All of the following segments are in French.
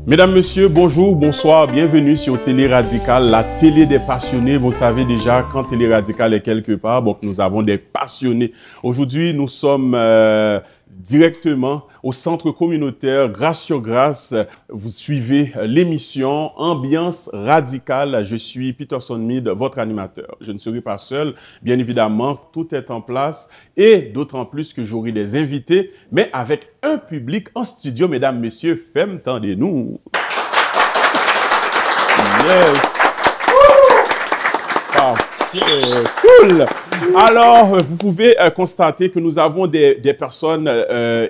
Mesdames, Messieurs, bonjour, bonsoir, bienvenue sur Télé Radical, la télé des passionnés. Vous savez déjà, quand Télé Radical est quelque part, bon, nous avons des passionnés. Aujourd'hui, nous sommes directement au centre communautaire Grâce sur Grâce. Vous suivez l'émission Ambiance Radicale. Je suis Peterson Mead, votre animateur. Je ne serai pas seul, bien évidemment, tout est en place et d'autant plus que j'aurai des invités, mais avec un public en studio, mesdames, messieurs, femme, tendez-nous. Yes. Cool. Alors, vous pouvez constater que nous avons des personnes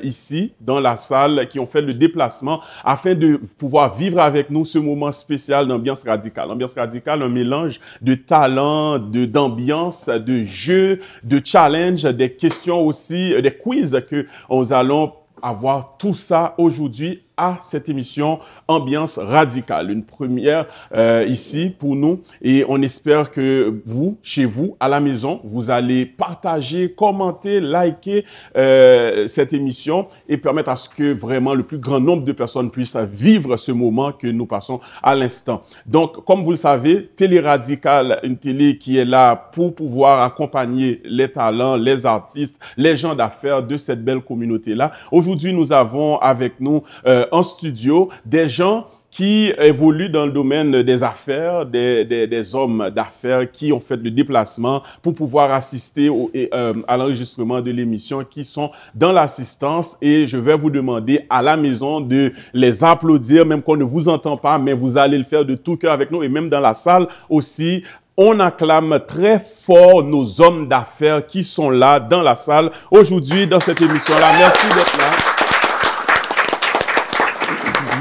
ici, dans la salle, qui ont fait le déplacement afin de pouvoir vivre avec nous ce moment spécial d'Ambiance Radicale. Ambiance Radicale, un mélange de talent, d'ambiance, de jeux, de challenge, des questions aussi, des quiz que nous allons avoir tout ça aujourd'hui à cette émission Ambiance Radicale. Une première ici pour nous et on espère que vous, chez vous, à la maison, vous allez partager, commenter, liker cette émission et permettre à ce que vraiment le plus grand nombre de personnes puissent vivre ce moment que nous passons à l'instant. Donc, comme vous le savez, Télé Radicale, une télé qui est là pour pouvoir accompagner les talents, les artistes, les gens d'affaires de cette belle communauté-là. Aujourd'hui, nous avons avec nous en studio des gens qui évoluent dans le domaine des affaires, des hommes d'affaires qui ont fait le déplacement pour pouvoir assister à l'enregistrement de l'émission, qui sont dans l'assistance. Et je vais vous demander à la maison de les applaudir, même qu'on ne vous entend pas, mais vous allez le faire de tout cœur avec nous. Et même dans la salle aussi, on acclame très fort nos hommes d'affaires qui sont là dans la salle aujourd'hui dans cette émission-là. Merci d'être là.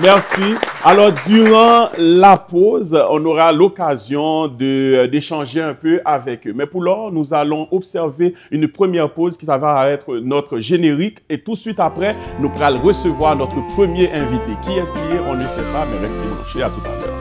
Merci. Alors, durant la pause, on aura l'occasion d'échanger un peu avec eux. Mais pour l'heure, nous allons observer une première pause qui s'avère être notre générique. Et tout de suite après, nous allons recevoir notre premier invité. Qui est-ce qui est? On ne sait pas, mais restez branchés. À tout à l'heure.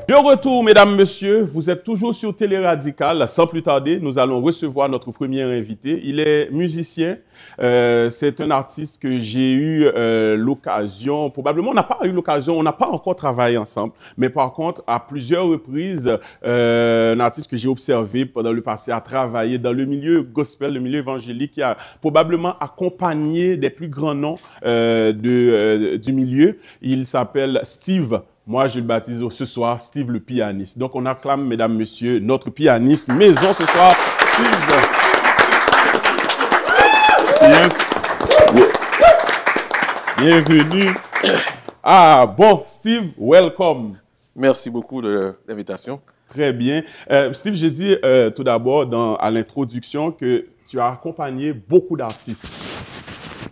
De retour, mesdames, messieurs, vous êtes toujours sur Télé Radical. Sans plus tarder, nous allons recevoir notre premier invité. Il est musicien. C'est un artiste que j'ai eu l'occasion, probablement on n'a pas eu l'occasion, on n'a pas encore travaillé ensemble, mais par contre, à plusieurs reprises, un artiste que j'ai observé pendant le passé a travaillé dans le milieu gospel, le milieu évangélique, qui a probablement accompagné des plus grands noms du milieu. Il s'appelle Steve. Moi, je le baptise ce soir Steve le pianiste. Donc, on acclame, mesdames, messieurs, notre pianiste maison ce soir, Steve. Yes. Bienvenue. Ah, bon, Steve, welcome. Merci beaucoup de l'invitation. Très bien. Steve, j'ai dit tout d'abord à l'introduction que tu as accompagné beaucoup d'artistes.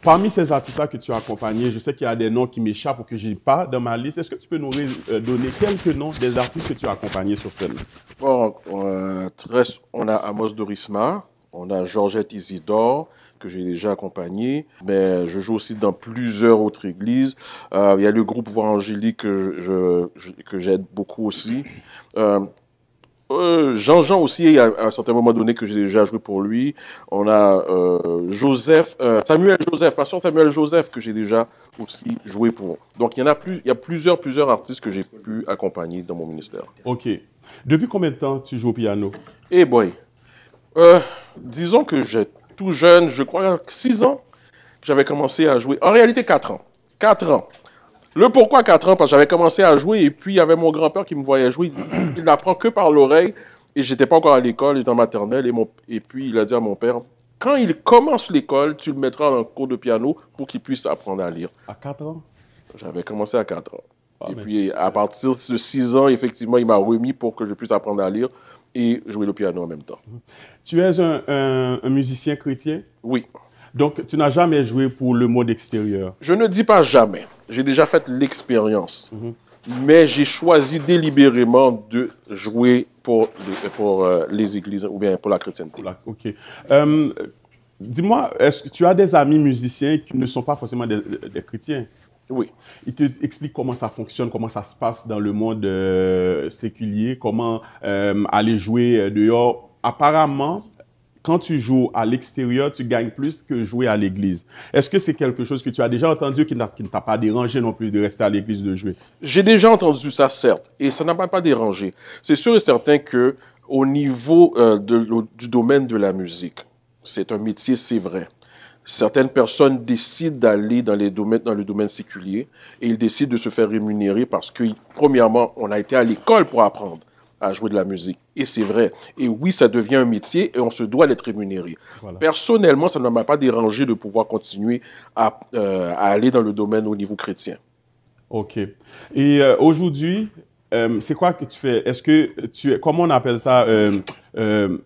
Parmi ces artistes-là que tu as accompagnés, je sais qu'il y a des noms qui m'échappent ou que je n'ai pas dans ma liste. Est-ce que tu peux nous donner quelques noms des artistes que tu as accompagnés sur scène? Bon, on a Amos Dorisma, on a Georgette Isidore, que j'ai déjà accompagné, mais je joue aussi dans plusieurs autres églises. Il y a le groupe Voix Angélique que j'aide beaucoup aussi. Jean-Jean aussi, à un certain moment donné, que j'ai déjà joué pour lui. On a Pasteur Samuel Joseph, que j'ai déjà aussi joué pour. Donc, il y a plusieurs artistes que j'ai pu accompagner dans mon ministère. OK. Depuis combien de temps tu joues au piano? Eh boy, disons que j'ai tout jeune, je crois 6 ans, j'avais commencé à jouer. En réalité, 4 ans. 4 ans. Le pourquoi à 4 ans, parce que j'avais commencé à jouer et puis il y avait mon grand-père qui me voyait jouer. Il n'apprend que par l'oreille et j'étais pas encore à l'école, j'étais en maternelle et puis il a dit à mon père, quand il commence l'école, tu le mettras en cours de piano pour qu'il puisse apprendre à lire. À 4 ans? J'avais commencé à 4 ans. Ah, Et mais puis à partir de 6 ans, effectivement, il m'a remis pour que je puisse apprendre à lire et jouer le piano en même temps. tu es un musicien chrétien? Oui. Donc, tu n'as jamais joué pour le monde extérieur? Je ne dis pas jamais. J'ai déjà fait l'expérience. Mhm. Mais j'ai choisi délibérément de jouer pour les églises ou bien pour la chrétienté. OK. Dis-moi, est-ce que tu as des amis musiciens qui ne sont pas forcément des chrétiens? Oui. Ils te expliquent comment ça fonctionne, comment ça se passe dans le monde séculier, comment aller jouer dehors. Apparemment, quand tu joues à l'extérieur, tu gagnes plus que jouer à l'église. Est-ce que c'est quelque chose que tu as déjà entendu qui ne t'a pas dérangé non plus de rester à l'église de jouer? J'ai déjà entendu ça, certes, et ça n'a pas dérangé. C'est sûr et certain que au niveau du domaine de la musique, c'est un métier, c'est vrai. Certaines personnes décident d'aller dans le domaine séculier et ils décident de se faire rémunérer parce que, premièrement, on a été à l'école pour apprendre à jouer de la musique. Et c'est vrai. Et oui, ça devient un métier et on se doit d'être rémunéré. Voilà. Personnellement, ça ne m'a pas dérangé de pouvoir continuer à aller dans le domaine au niveau chrétien. OK. Et aujourd'hui, c'est quoi que tu fais? Est-ce que tu es, comment on appelle ça,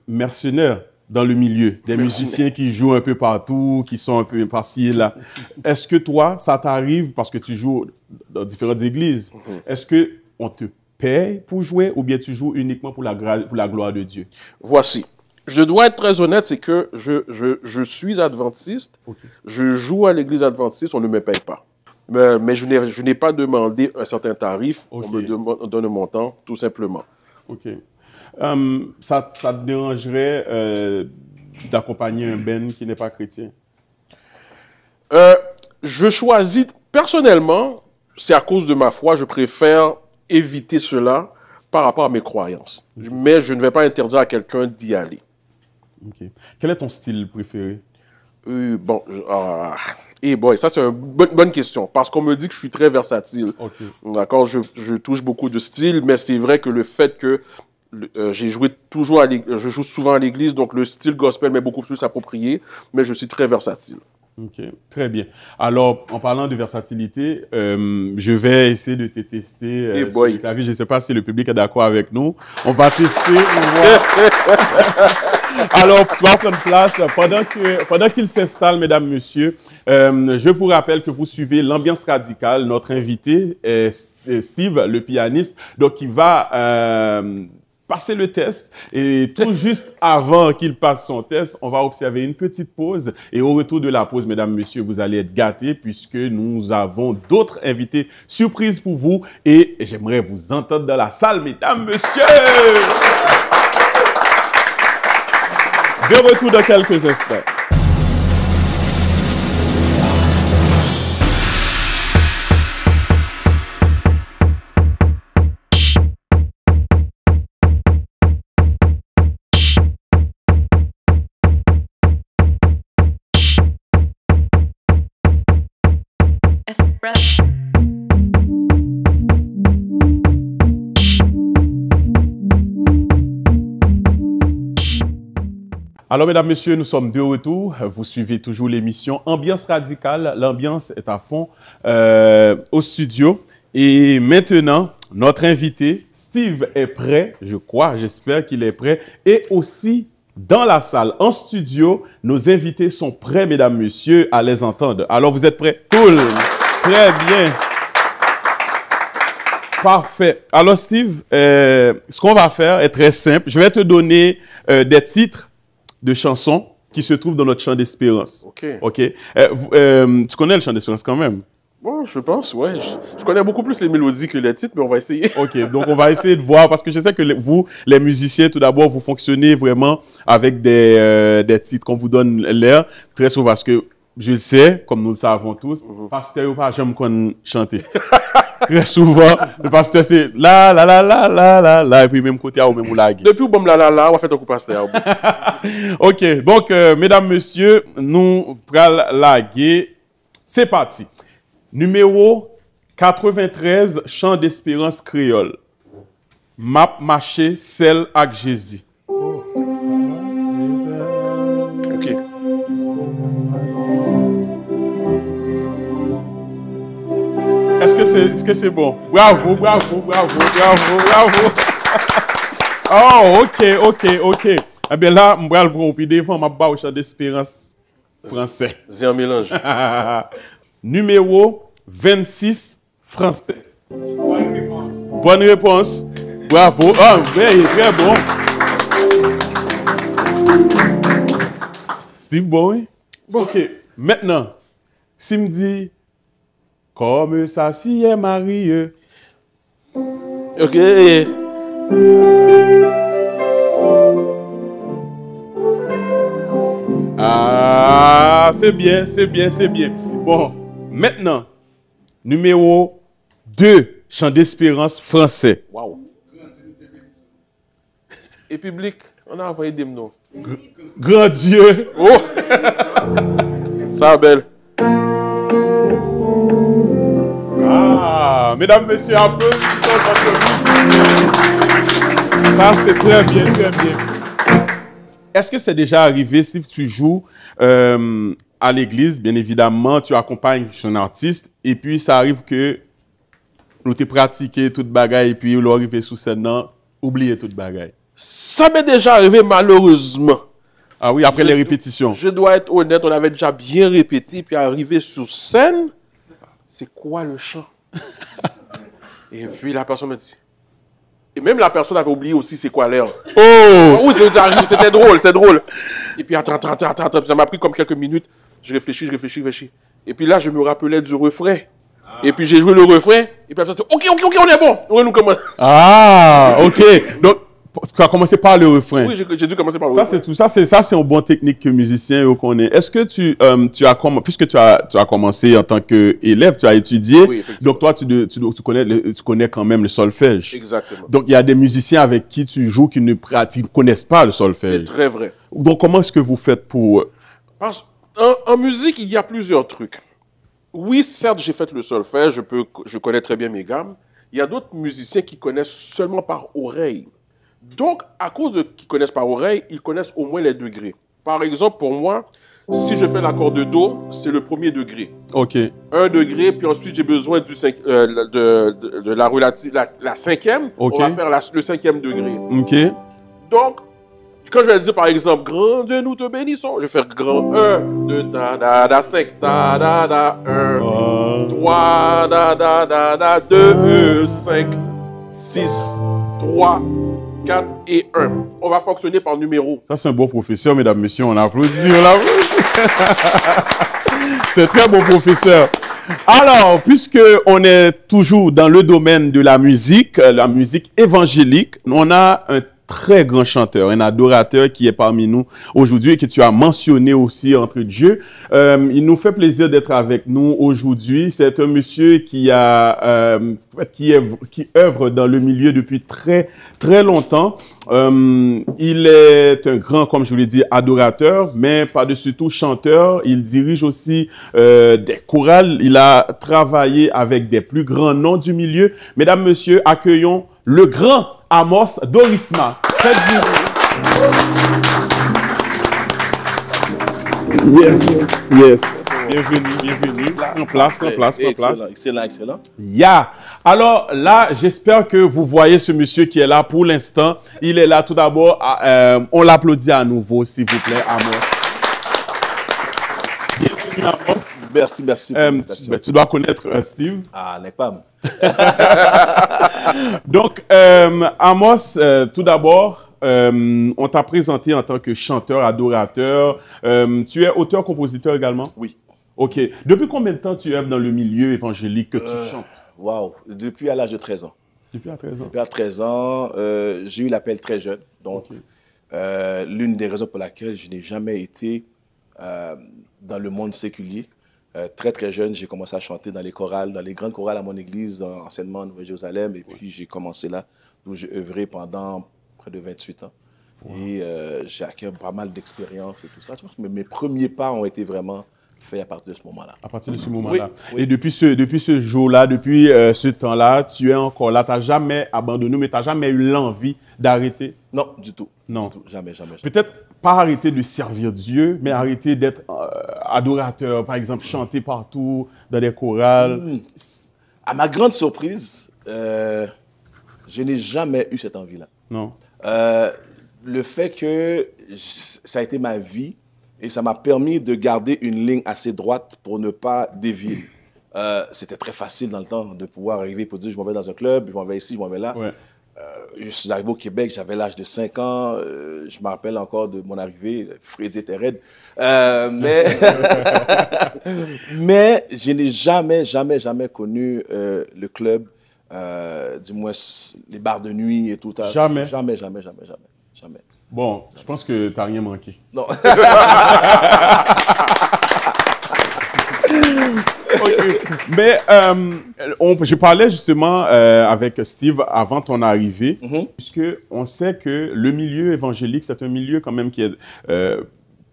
mercenaire dans le milieu? Des musiciens qui jouent un peu partout, qui sont un peu par-ci et là. Est-ce que toi, ça t'arrive parce que tu joues dans différentes églises? Est-ce qu'on te paye pour jouer ou bien tu joues uniquement pour la gloire de Dieu? Voici. Je dois être très honnête, c'est que je suis adventiste. Okay. Je joue à l'église adventiste, on ne me paye pas. Mais je n'ai pas demandé un certain tarif. Okay. On me donne un montant, tout simplement. OK. Ça te dérangerait d'accompagner un ben qui n'est pas chrétien? Je choisis, personnellement, c'est à cause de ma foi, je préfère éviter cela par rapport à mes croyances. Okay. Mais je ne vais pas interdire à quelqu'un d'y aller. OK. Quel est ton style préféré? Ça c'est une bonne question, parce qu'on me dit que je suis très versatile. Okay. D'accord, je touche beaucoup de styles, mais c'est vrai que le fait que je joue souvent à l'église, donc le style gospel m'est beaucoup plus approprié, mais je suis très versatile. OK, très bien. Alors, en parlant de versatilité, je vais essayer de te tester sur le clavier. Je ne sais pas si le public est d'accord avec nous. On va tester. Alors, tu vas prendre place. Pendant qu'il s'installe, mesdames, messieurs, je vous rappelle que vous suivez l'ambiance radicale. Notre invité est Steve, le pianiste, donc il va passer le test et tout juste avant qu'il passe son test, on va observer une petite pause et au retour de la pause, mesdames, messieurs, vous allez être gâtés puisque nous avons d'autres invités surprises pour vous et j'aimerais vous entendre dans la salle, mesdames, messieurs! De retour dans quelques instants. Alors, mesdames, messieurs, nous sommes de retour. Vous suivez toujours l'émission Ambiance radicale. L'ambiance est à fond au studio. Et maintenant, notre invité, Steve, est prêt, je crois, j'espère qu'il est prêt. Et aussi, dans la salle, en studio, nos invités sont prêts, mesdames, messieurs, à les entendre. Alors, vous êtes prêts? Cool! Très bien! Parfait. Alors, Steve, ce qu'on va faire est très simple. Je vais te donner des titres de chansons qui se trouvent dans notre chant d'espérance. OK. OK. Tu connais le chant d'espérance quand même? Bon, je pense, ouais. Je connais beaucoup plus les mélodies que les titres, mais on va essayer. OK. Donc, on va essayer de voir, parce que je sais que vous, les musiciens, tout d'abord, vous fonctionnez vraiment avec des titres qu'on vous donne l'air, très souvent, parce que je le sais, comme nous le savons tous, pasteur ou pas, j'aime qu'on chante. Très souvent, le pasteur, c'est la, la, la, la, la, la, la, et puis même côté, ou même ou lague. Depuis bon la, la, la, on va faire un coup pasteur. OK. Donc, mesdames, messieurs, nous prenons laguer. C'est parti. Numéro 93, chant d'espérance créole. Map marché, sel ak Jésus. OK. Est-ce que c'est bon? Bravo, bravo, bravo, bravo, bravo. Oh, ok. Eh bien là, je vais le prendre, puis des fois, je vais chant d'espérance français. C'est un mélange. Numéro 26, français. Bonne réponse. Bravo. Ah, très bon. Steve Bowie. Ok. Maintenant, si me dit, comme ça si est marié. OK. Ah, c'est bien. Bon, maintenant, numéro 2, chant d'espérance français. Wow. Et public, on a envoyé des noms. Grand Dieu. Oh! Ça, belle. Ah, mesdames, messieurs, applaudissons notre musicien. Ça, c'est très bien. Est-ce que c'est déjà arrivé, si tu joues à l'église, bien évidemment, tu accompagnes un artiste, et puis ça arrive que nous t'ai pratiqué toute bagaille, et puis nous arrivé sous scène, non, oublier toute bagaille. Ça m'est déjà arrivé, malheureusement. Ah oui, après les répétitions. Je dois être honnête, on avait déjà bien répété, puis arrivé sur scène, c'est quoi le chant? Et puis la personne me dit... Et même la personne avait oublié aussi c'est quoi l'air. Oh! Oui, c'était drôle, c'est drôle. Et puis attends, ça m'a pris comme quelques minutes. Je réfléchis. Et puis là, je me rappelais du refrain. Et puis j'ai joué le refrain. Et puis la personne dit, ok, on est bon. On nous commence. Ah, ok. Donc, tu as commencé par le refrain. Oui, j'ai dû commencer par le Ça, refrain. c'est tout. Ça, c'est une bonne technique que musicien connaît. Est-ce que puisque tu as commencé en tant qu'élève, tu as étudié, Oui, effectivement. donc toi, tu connais quand même le solfège. Exactement. Donc, il y a des musiciens avec qui tu joues qui ne connaissent pas le C'est solfège. très vrai. Donc, comment est-ce que vous faites pour... Parce en musique, il y a plusieurs trucs. Oui, certes, j'ai fait le solfège, je connais très bien mes gammes. Il y a d'autres musiciens qui connaissent seulement par oreille. Donc, à cause de qu'ils connaissent par oreille, ils connaissent au moins les degrés. Par exemple, pour moi, si je fais l'accord de Do, c'est le premier degré. OK. 1 degré, puis ensuite j'ai besoin de la cinquième. Ok. On va faire le 5e degré. OK. Donc, quand je vais dire par exemple, grand Dieu, nous te bénissons, je vais faire grand 1, 2, da, da, da, 5, da, da, da, 1, 3, da, da, da, da, 2, 5, 6, 3, 4 et 1. On va fonctionner par numéro. Ça, c'est un bon professeur, mesdames, messieurs. On applaudit. C'est un très bon professeur. Alors, puisque on est toujours dans le domaine de la musique évangélique, on a un très grand chanteur, un adorateur qui est parmi nous aujourd'hui et que tu as mentionné aussi entre Dieu. Il nous fait plaisir d'être avec nous aujourd'hui. C'est un monsieur qui œuvre dans le milieu depuis très, très longtemps. Il est un grand, comme je vous l'ai dit, adorateur, mais par-dessus tout chanteur. Il dirige aussi des chorales. Il a travaillé avec des plus grands noms du milieu. Mesdames, messieurs, accueillons le grand Amos Dorisma. Yes. Bienvenue. Prends place. Excellent. Yeah. Alors là, j'espère que vous voyez ce monsieur qui est là pour l'instant. Il est là tout d'abord. On l'applaudit à nouveau, s'il vous plaît, Amos. Bienvenue, Amos. Merci. Tu dois connaître Steve. Ah, n'est pas. Donc, Amos, tout d'abord, on t'a présenté en tant que chanteur, adorateur. Tu es auteur-compositeur également? Oui. OK. Depuis combien de temps tu œuvres dans le milieu évangélique que tu chantes? Waouh, depuis à l'âge de 13 ans. Depuis à 13 ans. Depuis à 13 ans, j'ai eu l'appel très jeune. Donc, l'une des raisons pour laquelle je n'ai jamais été dans le monde séculier. Très jeune, j'ai commencé à chanter dans les chorales, dans les grandes chorales à mon église, anciennement à Nouvelle-Jérusalem. Et puis, j'ai commencé là, où j'ai œuvré pendant près de 28 ans. Wow. Et j'ai acquis pas mal d'expérience et tout ça. Mes premiers pas ont été vraiment fait à partir de ce moment-là. À partir de ce moment-là. Oui. Et depuis ce jour-là, depuis ce temps-là, tu es encore là. Tu n'as jamais abandonné, mais tu n'as jamais eu l'envie d'arrêter? Non, du tout. Non. Du tout. Jamais, jamais. Peut-être pas arrêter de servir Dieu, mais arrêter d'être adorateur, par exemple, chanter partout dans les chorales. À ma grande surprise, je n'ai jamais eu cette envie-là. Non. Le fait que ça a été ma vie et ça m'a permis de garder une ligne assez droite pour ne pas dévier. C'était très facile dans le temps de pouvoir arriver pour dire je m'en vais dans un club, je m'en vais ici, je m'en vais là. Ouais. Je suis arrivé au Québec, j'avais l'âge de 5 ans. Je me rappelle encore de mon arrivée. Freddy était raide. Mais je n'ai jamais connu le club, du moins les bars de nuit et tout. Jamais? Jamais. Bon, je pense que tu n'as rien manqué. Non. Okay. Mais je parlais justement avec Steve avant ton arrivée, puisque on sait que le milieu évangélique, c'est un milieu quand même qui est,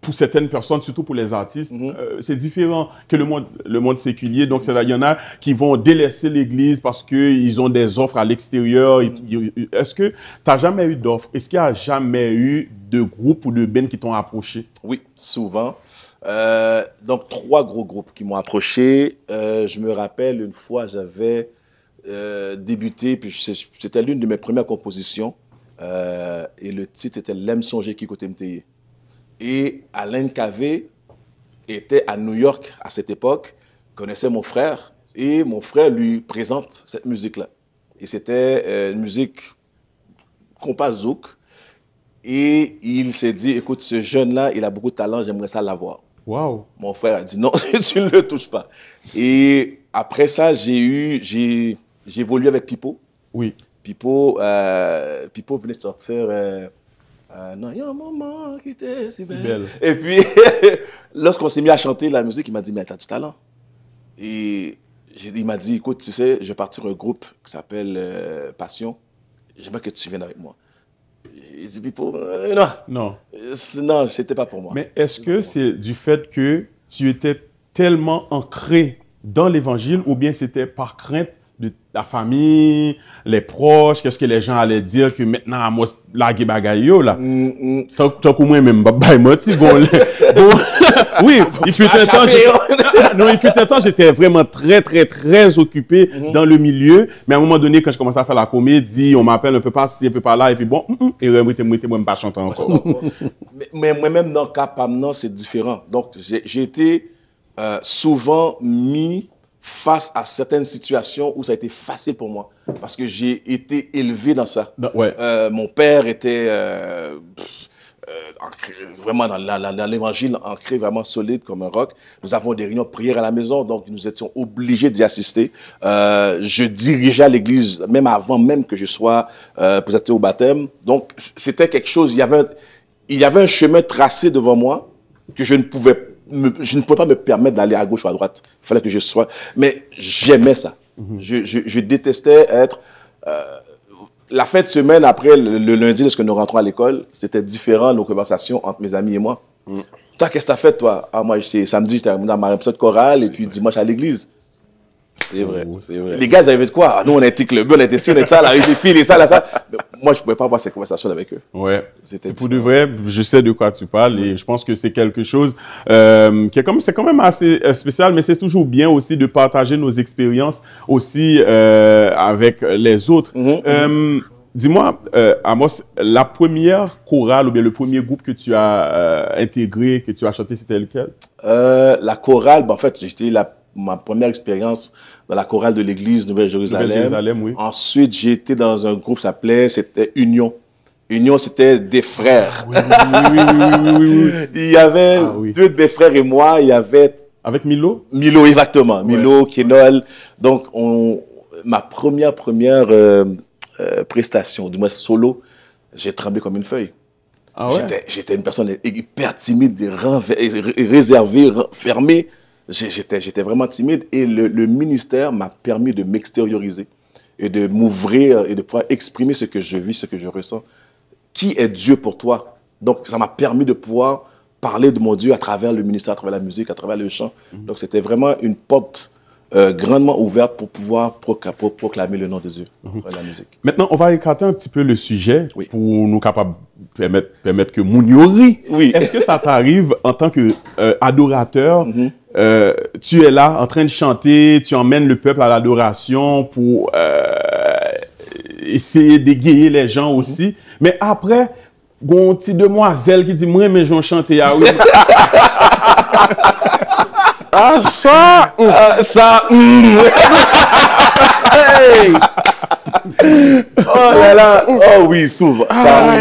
pour certaines personnes, surtout pour les artistes, c'est différent que le monde séculier. Donc, il y en a qui vont délaisser l'Église parce qu'ils ont des offres à l'extérieur. Est-ce que tu n'as jamais eu d'offres? Est-ce qu'il n'y a jamais eu de groupes ou de bands qui t'ont approché? Oui, souvent. Donc, 3 gros groupes qui m'ont approché. Je me rappelle, une fois, j'avais débuté, puis c'était l'une de mes premières compositions. Et le titre, c'était « L'aime songer qui côté m'teye ». Et Alain Cavé était à New York à cette époque, connaissait mon frère, et mon frère lui présente cette musique-là. Et c'était une musique compas zouk. Et il s'est dit, écoute, ce jeune-là, il a beaucoup de talent, j'aimerais ça l'avoir. Wow. Mon frère a dit non, tu ne le touches pas. Et après ça, j'ai évolué avec Pipo. Oui. Pipo venait de sortir non, il y a un moment qui était si belle. Et puis, lorsqu'on s'est mis à chanter la musique, il m'a dit, mais t'as du talent. Et il m'a dit, écoute, tu sais, je vais partir un groupe qui s'appelle Passion. J'aimerais que tu viennes avec moi. J'ai dit, Pipo, non. Non. Non, c'était pas pour moi. Mais est-ce que c'est du fait que tu étais tellement ancré dans l'Évangile ou bien c'était par crainte de la famille, les proches, qu'est-ce que les gens allaient dire que maintenant, moi, la guébagayo, là. Tant qu'au moins, même, oui, il fut un temps, j'étais vraiment très occupé dans le milieu. Mais à un moment donné, quand je commençais à faire la comédie, on m'appelle un peu par-ci, un peu par-là, et puis bon, et moi, pas chanter encore. Mais moi-même, dans le cas Pamnan, c'est différent. Donc, j'ai été souvent mis face à certaines situations où ça a été facile pour moi. Parce que j'ai été élevé dans ça. Ouais. Mon père était vraiment dans l'évangile, ancré vraiment solide comme un roc. Nous avons des réunions de prière à la maison, donc nous étions obligés d'y assister. Je dirigeais l'église même avant même que je sois présenté au baptême. Donc, c'était quelque chose, il y avait un chemin tracé devant moi que je ne pouvais pas me permettre d'aller à gauche ou à droite. Il fallait que je sois... Mais j'aimais ça. Je détestais être... la fin de semaine, après le lundi, lorsque nous rentrons à l'école, c'était différent, nos conversations entre mes amis et moi. Toi, qu'est-ce que tu as fait, toi? Ah, moi, samedi, j'étais dans ma petite chorale, et puis dimanche à l'église. C'est vrai, c'est vrai. Les gars, ils avaient de quoi? Ah, nous, on a été clubés, on a été ci, on a été ça, là, les filles, et ça, là, ça. Mais moi, je ne pouvais pas avoir ces conversations avec eux. Ouais. C'est pour de vrai, je sais de quoi tu parles, et je pense que c'est quelque chose qui est c'est quand même assez spécial, mais c'est toujours bien aussi de partager nos expériences aussi avec les autres. Dis-moi, Amos, la première chorale ou bien le premier groupe que tu as intégré, que tu as chanté, c'était lequel? La chorale, en fait, ma première expérience dans la chorale de l'église Nouvelle-Jérusalem. Oui. Ensuite, j'ai été dans un groupe c'était Union. Union, c'était des frères. Oui. Il y avait 2 de mes frères et moi, il y avait... Avec Milo? Milo, exactement. Ouais. Milo, Kenol. Donc, ma première prestation, du moins solo, j'ai tremblé comme une feuille. Ah ouais? J'étais une personne hyper timide, réservée, fermée. J'étais vraiment timide et le ministère m'a permis de m'extérioriser et de m'ouvrir et de pouvoir exprimer ce que je vis, ce que je ressens. Qui est Dieu pour toi? Donc, ça m'a permis de pouvoir parler de mon Dieu à travers le ministère, à travers la musique, à travers le chant. Donc, c'était vraiment une porte grandement ouverte pour pouvoir proclamer le nom de Dieu dans la musique. Maintenant, on va écarter un petit peu le sujet Oui. pour nous capables permettre que Mouniori. Oui. Est-ce que ça t'arrive en tant que adorateur, tu es là en train de chanter, tu emmènes le peuple à l'adoration pour essayer d'égayer les gens aussi, mais après, une petite demoiselle qui dit moi mais je vais chanter ah oui. Ah, ça! Hey! Oh là là! Oh oui, souvent.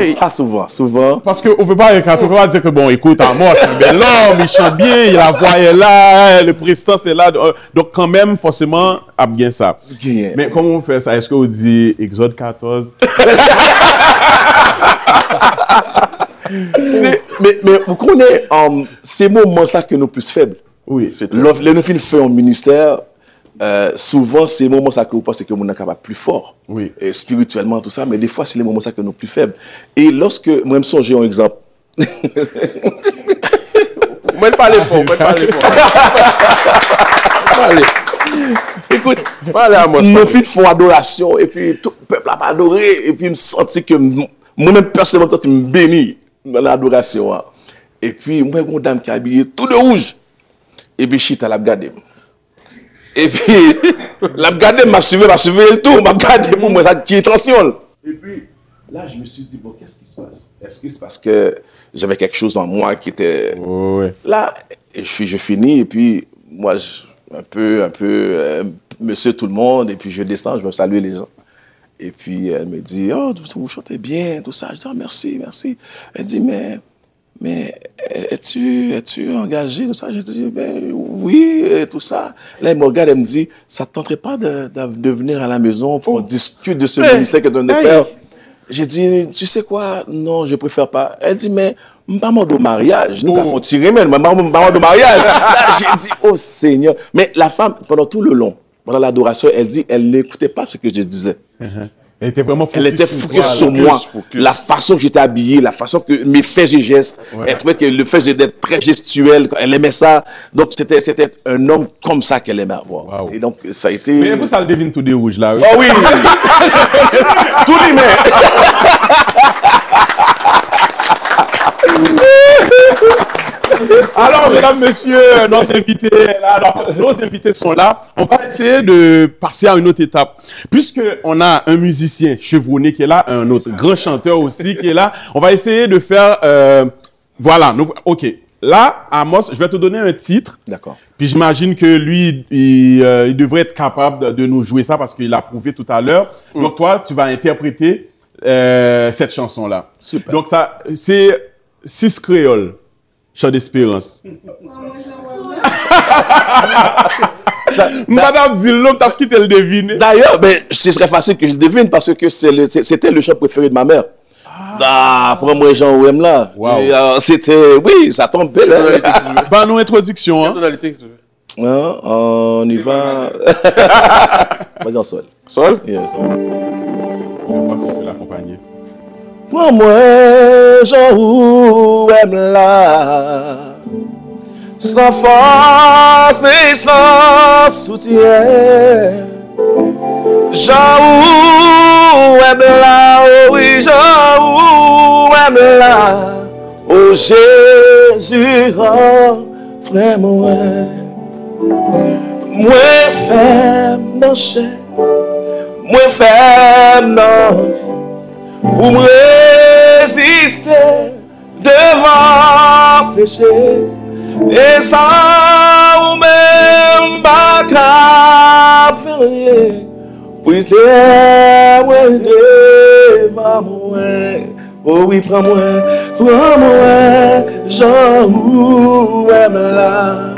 Ça souvent. Parce qu'on ne peut pas écarter, on peut pas dire que bon, écoute, à moi, c'est un bel homme, il chante bien, la voix est là, le prestance est là. Donc, quand même, forcément, à bien ça. Bien. Mais comment on fait ça? Est-ce qu'on dit Exode 14? mais vous connaissez ces moments ça que nous plus faibles. Oui. Le nous fait un ministère, souvent c'est les moments ça que vous pensez que nous sommes capables plus fort, Oui. et spirituellement tout ça, mais des fois c'est les moments ça que nous plus faibles. Et lorsque moi me songe un exemple. Moi, je parle fort, Écoute, à moi. nous faisons adoration et puis tout le peuple a adoré et puis je me senti que moi-même personnellement je me bénis dans l'adoration. Hein. Et puis moi une dame qui est habillée tout de rouge et puis chita l'a regardé. Et puis l'a regardé m'a suivi le tour, m'a regardé pour moi ça qui tension. Et puis là je me suis dit bon qu'est-ce qui se passe? Est-ce que c'est parce que j'avais quelque chose en moi qui était là je finis et puis moi un peu monsieur tout le monde et puis je descends, je veux saluer les gens. Et puis, elle me dit, oh, vous chantez bien, tout ça. Je dis, oh, merci. Elle dit, mais es-tu engagé, tout ça? Je dis, ben oui, et tout ça. Là, elle me regarde, elle me dit, ça ne te tenterait pas de venir à la maison pour discuter de ce ministère que tu viens de faire? J'ai dit, tu sais quoi? Non, je préfère pas. Elle dit, mais pas de mariage. Nous avons tiré, mais pas de mariage. Là, j'ai dit, oh Seigneur. Mais la femme, pendant tout le long, pendant l'adoration, elle dit, elle n'écoutait pas ce que je disais. Elle était vraiment focus sur moi. La façon que j'étais habillé, la façon que mes faits et gestes. Elle trouvait que le fait d'être très gestuel, elle aimait ça. Donc, c'était un homme comme ça qu'elle aimait avoir. Wow. Et donc, ça a été... Mais vous, ça le devine tout des rouges, là. Oui. Oh oui! Tout dit, mais... Alors, mesdames, messieurs, notre invité est là. Alors, nos invités sont là. On va essayer de passer à une autre étape. Puisqu'on a un musicien chevronné qui est là, un autre grand chanteur aussi qui est là, on va essayer de faire... voilà. Donc, OK. Là, Amos, je vais te donner un titre. D'accord. Puis j'imagine que lui, il devrait être capable de nous jouer ça parce qu'il l'a prouvé tout à l'heure. Donc, toi, tu vas interpréter cette chanson-là. Super. Donc, ça, c'est Six Créole. Chant d'espérance. Madame Dillon, t'as quitté le deviner. D'ailleurs, ce serait facile que je le devine parce que c'était le chant préféré de ma mère. Prends-moi Jean Ouem là. Wow. C'était, oui, ça tombe bien. Bah, nos introductions. Hein. Tonalité que tu veux. On y va. Vas-y en sol. Sol? Yeah. Je vais voir si c'est l'accompagner. Prends-moi Jean Ouem là. Sans force et sans soutien. Jean Ouem là, oh oui, Jean Ouem là. Oh Jésus, frère moi. Moi faible dans chair, moi faible dans vie. Pour me résister devant péché. Et ça ou même pas grave faire. Oui, t'es moi devant moi. Oh oui, prends-moi, Jean Ouem là.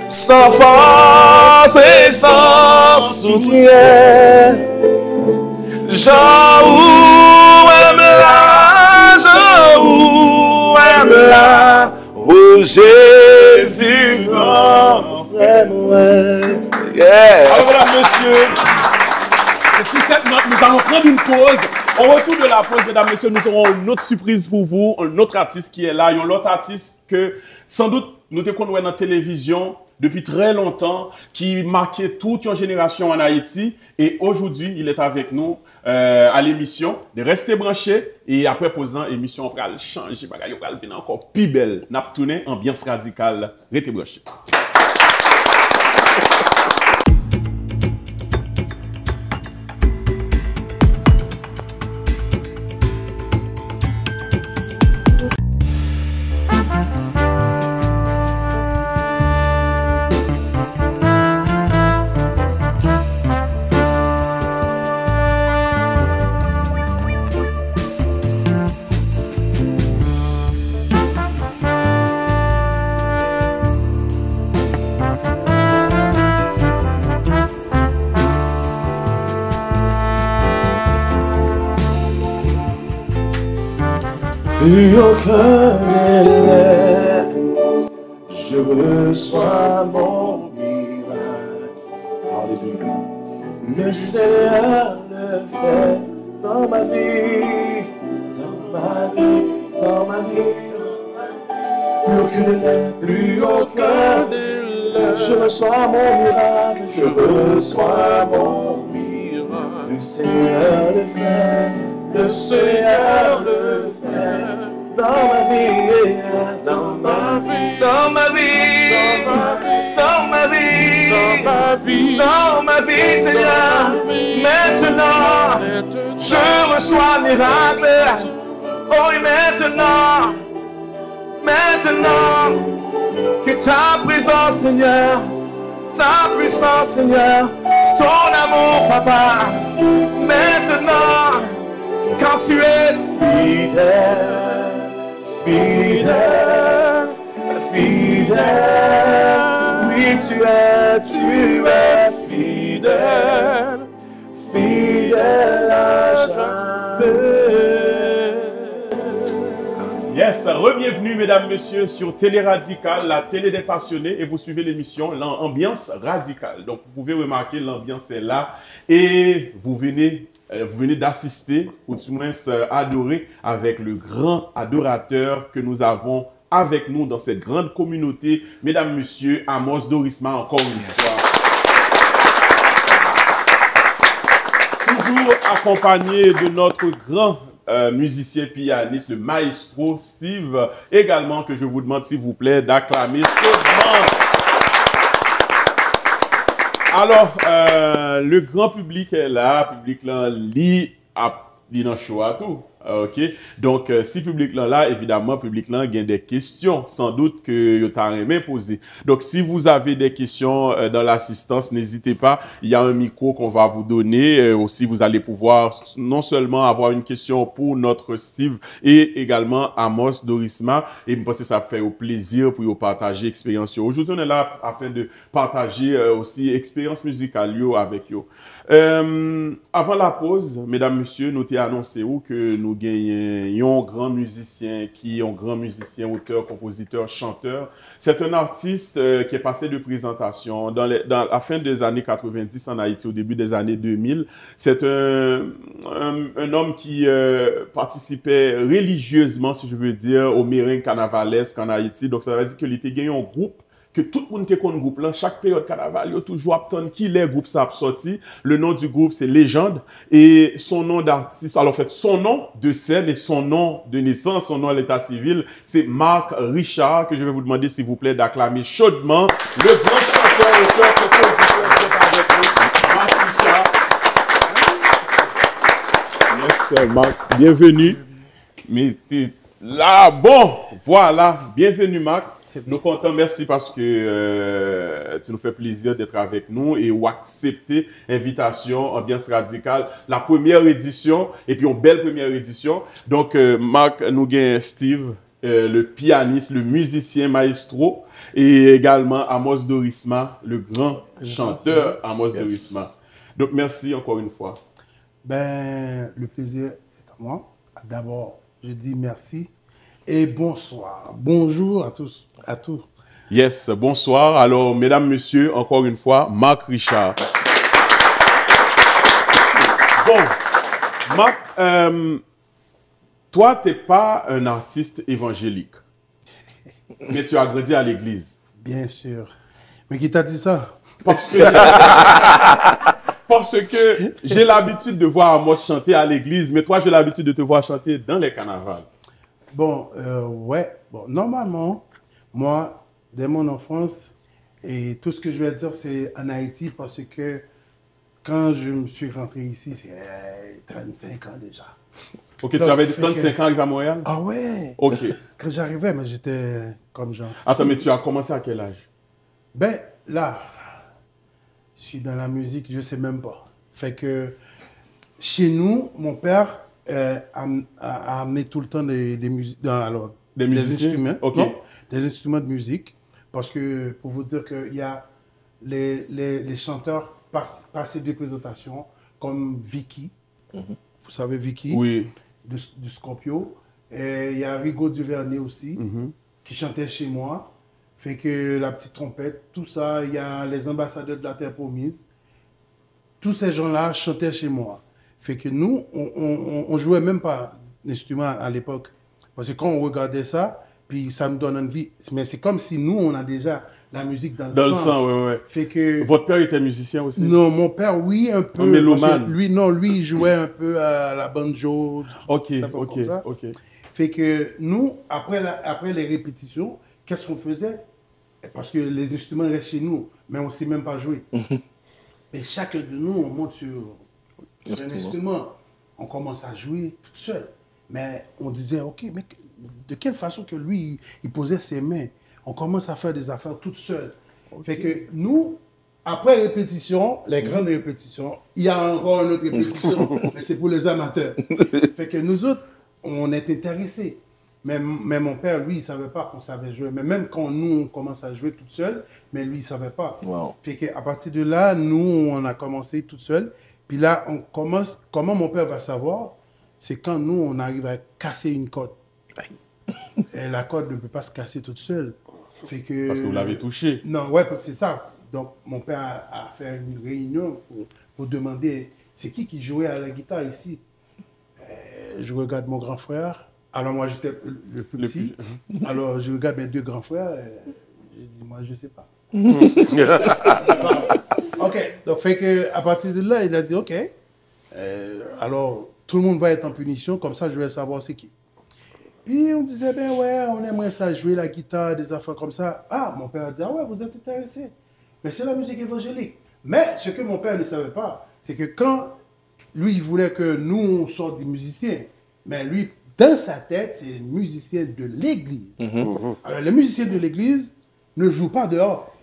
Sans force et sans soutien. Jean Ouem là, Jean Ouem là. Oh Jésus, grand frère moi. Yeah. Alors voilà, monsieur. Sur cette note, nous allons prendre une pause. Au retour de la pause, mesdames, messieurs, nous aurons une autre surprise pour vous, un autre artiste qui est là, un autre artiste que sans doute nous te connaissons dans la télévision depuis très longtemps, qui marquait toute une génération en Haïti. Et aujourd'hui, il est avec nous à l'émission de Rester branché. Et après posant l'émission, on va changer, on va venir encore plus belle. N'a pas tourné, ambiance radicale. Restez branché. Plus aucun délai, je reçois mon miracle. Alléluia. Le Seigneur le fait dans ma vie, dans ma vie, dans ma vie. Plus aucun délai, je reçois mon miracle, je reçois mon miracle. Le Seigneur le fait, le Seigneur le fait. Dans ma vie, dans ma vie, dans ma vie, dans ma vie, dans ma vie, dans ma vie, Seigneur. Maintenant, je reçois miracle. Oh, et maintenant, que ta présence, Seigneur, ta puissance, Seigneur, ton amour, Papa. Maintenant, quand tu es fidèle. Fidèle, fidèle, oui tu es fidèle, fidèle à jamais. Yes, re-bienvenue mesdames, messieurs sur Télé Radicale, la télé des passionnés, et vous suivez l'émission L'Ambiance Radicale. Donc vous pouvez remarquer l'ambiance est là et vous venez d'assister, ou du moins adorer avec le grand adorateur que nous avons avec nous dans cette grande communauté. Mesdames, messieurs, Amos Dorisma, encore une fois. Toujours accompagné de notre grand musicien pianiste, le maestro Steve, également que je vous demande s'il vous plaît d'acclamer chaudement. Alors, le grand public est là, le public là, lit dans le show à tout. Ok, donc si public là, évidemment, public là, il y a des questions, sans doute que vous avez posé. Donc, si vous avez des questions dans l'assistance, n'hésitez pas. Il y a un micro qu'on va vous donner. Aussi, vous allez pouvoir non seulement avoir une question pour notre Steve et également Amos Dorisma. Et je pense que ça fait au plaisir pour vous partager l'expérience. Aujourd'hui, on est là afin de partager aussi expérience musicale avec vous. Avant la pause, mesdames, messieurs, nous t'ai annoncé que nous gagnons un grand musicien auteur, compositeur, chanteur. C'est un artiste qui est passé de présentation dans la fin des années 90 en Haïti, au début des années 2000. C'est un homme qui participait religieusement, si je veux dire, au merengue carnavalesque en Haïti. Donc ça veut dire qu'il était gagné un groupe, que tout le monde était contre le groupe là, chaque période carnaval, il y a toujours attendre qui les groupes ça a sorti. Le nom du groupe c'est Légende et son nom d'artiste, alors en fait son nom de scène et son nom de naissance, son nom à l'état civil, c'est Marc Richard, que je vais vous demander s'il vous plaît d'acclamer chaudement le grand chanteur, auteur, compositeur qui est avec nous, Marc Richard. Yes, Marc, bienvenue. Mais t'es là, bon, voilà, bienvenue Marc. Nous comptons, merci parce que tu nous fais plaisir d'être avec nous et ou accepter l'invitation Ambiance Radicale, la première édition et puis une belle première édition. Donc, Marc, nous avons Steve, le pianiste, le musicien maestro et également Amos Dorisma, le grand chanteur Amos Dorisma. Donc, merci encore une fois. Ben, le plaisir est à moi. D'abord, je dis merci. Et bonsoir, bonjour à tous, à tous. Yes, bonsoir. Alors, mesdames, messieurs, encore une fois, Marc Richard. Bon, Marc, toi, tu n'es pas un artiste évangélique, mais tu as grandi à l'église. Bien sûr. Mais qui t'a dit ça? Parce que j'ai l'habitude de voir Amos chanter à l'église, mais toi, j'ai l'habitude de te voir chanter dans les carnavals. Bon, ouais. Bon, normalement, moi, dès mon enfance, et tout ce que je vais dire, c'est en Haïti, parce que quand je me suis rentré ici, c'est 35 ans déjà. Ok, Donc, tu avais 35 ans arrivé à Montréal? Ah ouais? Ok. Quand j'arrivais, mais j'étais comme genre... Attends, mais tu as commencé à quel âge? Ben, là, je suis dans la musique, je sais même pas. Fait que chez nous, mon père a amené tout le temps des instruments, Ok. non, des instruments de musique, parce que pour vous dire qu'il y a les chanteurs passés de présentation comme Vicky, vous savez Vicky, Oui. du Scorpio, et il y a Rigaud Duvernay aussi, qui chantait chez moi. Fait que la petite trompette, tout ça, il y a les ambassadeurs de la Terre Promise. Tous ces gens-là chantaient chez moi. Fait que nous, on jouait même pas d'instrument à l'époque. Parce que quand on regardait ça, puis ça nous donne envie. Mais c'est comme si nous, on a déjà la musique dans le sang. Dans le sang, oui, oui. Fait que... Votre père était musicien aussi? Non, mon père, oui, un peu. Un mélomane. Lui, il jouait un peu à la banjo. Ok, ça fait ok, comme ça. ok. Fait que nous, après les répétitions, qu'est-ce qu'on faisait? Parce que les instruments restent chez nous, mais on ne sait même pas jouer. Et chacun de nous, on monte sur un instrument. On commence à jouer tout seul. Mais on disait, OK, mais de quelle façon que lui, il posait ses mains? On commence à faire des affaires toutes seules. Fait que nous, après répétition, les grandes répétitions, il y a encore une autre répétition, mais c'est pour les amateurs. Fait que nous autres, on est intéressés. Mais mon père, lui, il ne savait pas qu'on savait jouer. Mais même quand nous, on commence à jouer tout seul, mais lui, il ne savait pas. Wow. Fait qu'à partir de là, nous, on a commencé tout seul. Puis là, on commence, comment mon père va savoir? C'est quand nous, on arrive à casser une corde. Et la corde ne peut pas se casser toute seule. Fait que, Parce que vous l'avez touché. Non, ouais, c'est ça. Donc, mon père a fait une réunion pour demander, c'est qui jouait à la guitare ici? Je regarde mon grand frère. Alors, moi, j'étais le plus petit. Alors, je regarde mes deux grands frères. Je dis, moi, je ne sais pas. OK. Donc, fait que, à partir de là, il a dit, OK. Alors, tout le monde va être en punition. Comme ça, je vais savoir c'est qui. Puis, on disait, ben ouais, on aimerait ça jouer la guitare, des affaires comme ça. Ah, mon père a dit, ah ouais, vous êtes intéressé. Mais c'est la musique évangélique. Mais ce que mon père ne savait pas, c'est que quand lui, il voulait que nous, on sorte des musiciens, mais lui, dans sa tête, c'est un musicien de l'église. Alors, les musiciens de l'église ne jouent pas dehors.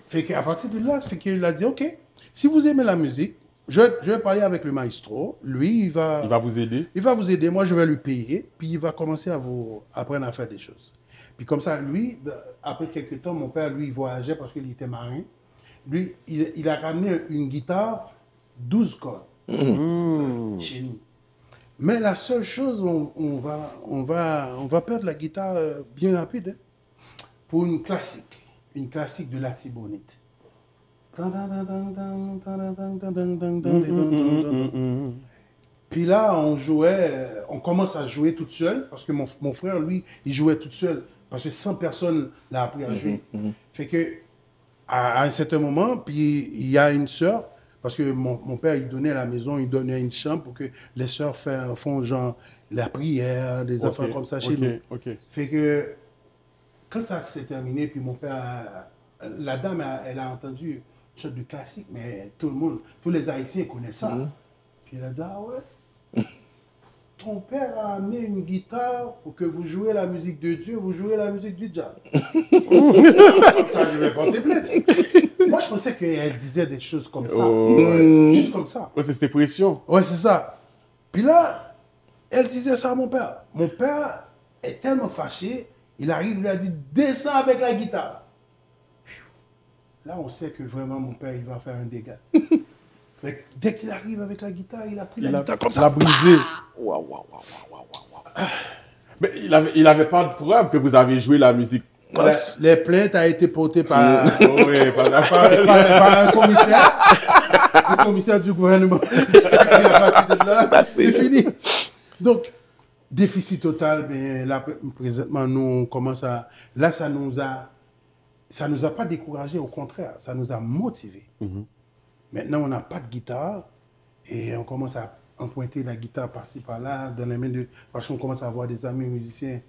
Fait qu'à partir de là, fait qu'il a dit, OK, si vous aimez la musique, je vais parler avec le maestro. Lui, il va vous aider. Il va vous aider. Moi, je vais lui payer. Puis, il va commencer à vous apprendre à faire des choses. Puis, comme ça, lui, après quelques temps, mon père, lui, il voyageait parce qu'il était marin. Lui, il a ramené une guitare 12 cordes chez nous. Mais la seule chose, on va perdre la guitare bien rapide pour une classique de la Tibonite. Puis là, on commence à jouer toute seule, parce que mon frère, lui, il jouait toute seule, parce que 100 personnes l'ont appris à jouer. Fait que, à un certain moment, puis il y a une sœur, parce que mon père, il donnait à la maison, il donnait une chambre pour que les sœurs font genre la prière, des affaires comme ça chez nous. Fait que, quand ça s'est terminé, puis mon père, la dame, elle a entendu une sorte de classique, mais tout le monde, tous les Haïtiens connaissent ça. Puis elle a dit, ah ouais, ton père a amené une guitare pour que vous jouez la musique de Dieu, vous jouez la musique du diable. Comme ça, je vais porter plainte. Moi, je pensais qu'elle disait des choses comme ça. Juste comme ça. Ouais, c'était pression. Ouais, c'est ça. Puis là, elle disait ça à mon père. Mon père est tellement fâché, il arrive, il lui a dit, descends avec la guitare. Là, on sait que vraiment, mon père, il va faire un dégât. Dès qu'il arrive avec la guitare, il a pris la guitare comme ça. Il a brisé. Mais il n'avait pas de preuve que vous avez joué la musique. Les plaintes ont été portées par, Oui, par un commissaire. le commissaire du gouvernement. Et à partir de là, c'est fini. Donc, déficit total, mais là, présentement, nous, on commence à... Là, ça nous a pas découragés, au contraire, ça nous a motivés. Maintenant, on n'a pas de guitare et on commence à emprunter la guitare par-ci, par-là, dans les mains de... Parce qu'on commence à avoir des amis musiciens.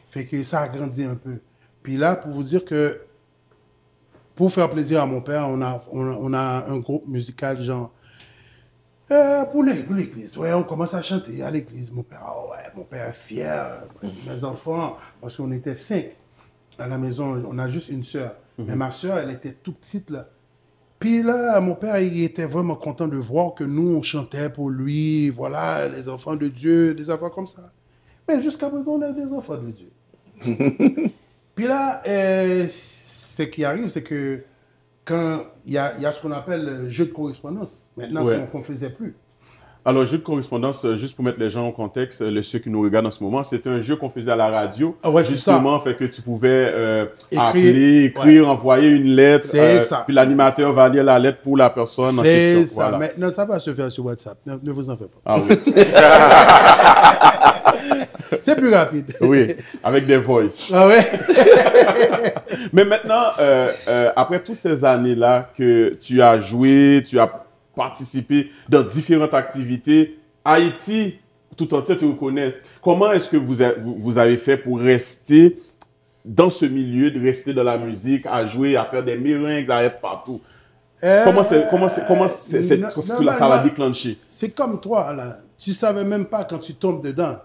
Fait que ça a grandi un peu. Puis là, pour vous dire que, pour faire plaisir à mon père, on a un groupe musical, genre, pour l'église. Ouais, on commence à chanter à l'église. Mon père est fier. Mes enfants, parce qu'on était 5 à la maison, on a juste une sœur. Mais ma sœur, elle était tout petite, là. Puis là, mon père, il était vraiment content de voir que nous, on chantait pour lui, voilà, les enfants de Dieu, des enfants comme ça. Mais jusqu'à présent, on est des enfants de Dieu. Puis là, ce qui arrive, c'est que quand il y a ce qu'on appelle le jeu de correspondance, maintenant qu'on ne faisait plus. Alors, jeu de correspondance, juste pour mettre les gens en contexte, ceux qui nous regardent en ce moment, c'était un jeu qu'on faisait à la radio. Ah ouais, c'est ça. Justement, fait que tu pouvais appeler, écrire, envoyer une lettre. C'est ça. Puis l'animateur va lire la lettre pour la personne en question. C'est ça. Voilà. Maintenant, ça va se faire sur WhatsApp. Ne vous en faites pas. Ah oui. C'est plus rapide. Oui, avec des voices. Ah ouais. Mais maintenant, après toutes ces années-là que tu as joué, tu as participé dans différentes activités, Haïti tout entier te reconnaît. Comment est-ce que vous avez fait pour rester dans ce milieu, de rester dans la musique, à jouer, à faire des meringues, à être partout? Comment ça l'a déclenché? C'est comme toi, là. Tu savais même pas quand tu tombes dedans.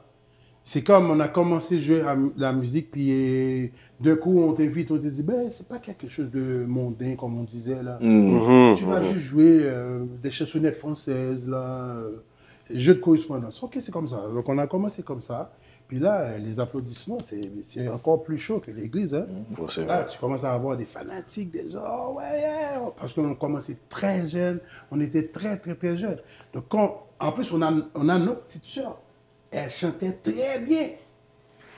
C'est comme on a commencé à jouer à la musique, puis d'un coup, on t'invite, on te dit, ben, c'est pas quelque chose de mondain, comme on disait, là. Tu vas juste jouer des chansonnettes françaises, là, jeux de correspondance. Ok, c'est comme ça. Donc, on a commencé comme ça. Puis là, les applaudissements, c'est encore plus chaud que l'église, hein. Là, tu commences à avoir des fanatiques, des gens, oh, ouais, parce qu'on commençait très jeune, on était très, très, très jeunes. Donc, en plus, on a notre petite sœur. Elle chantait très bien.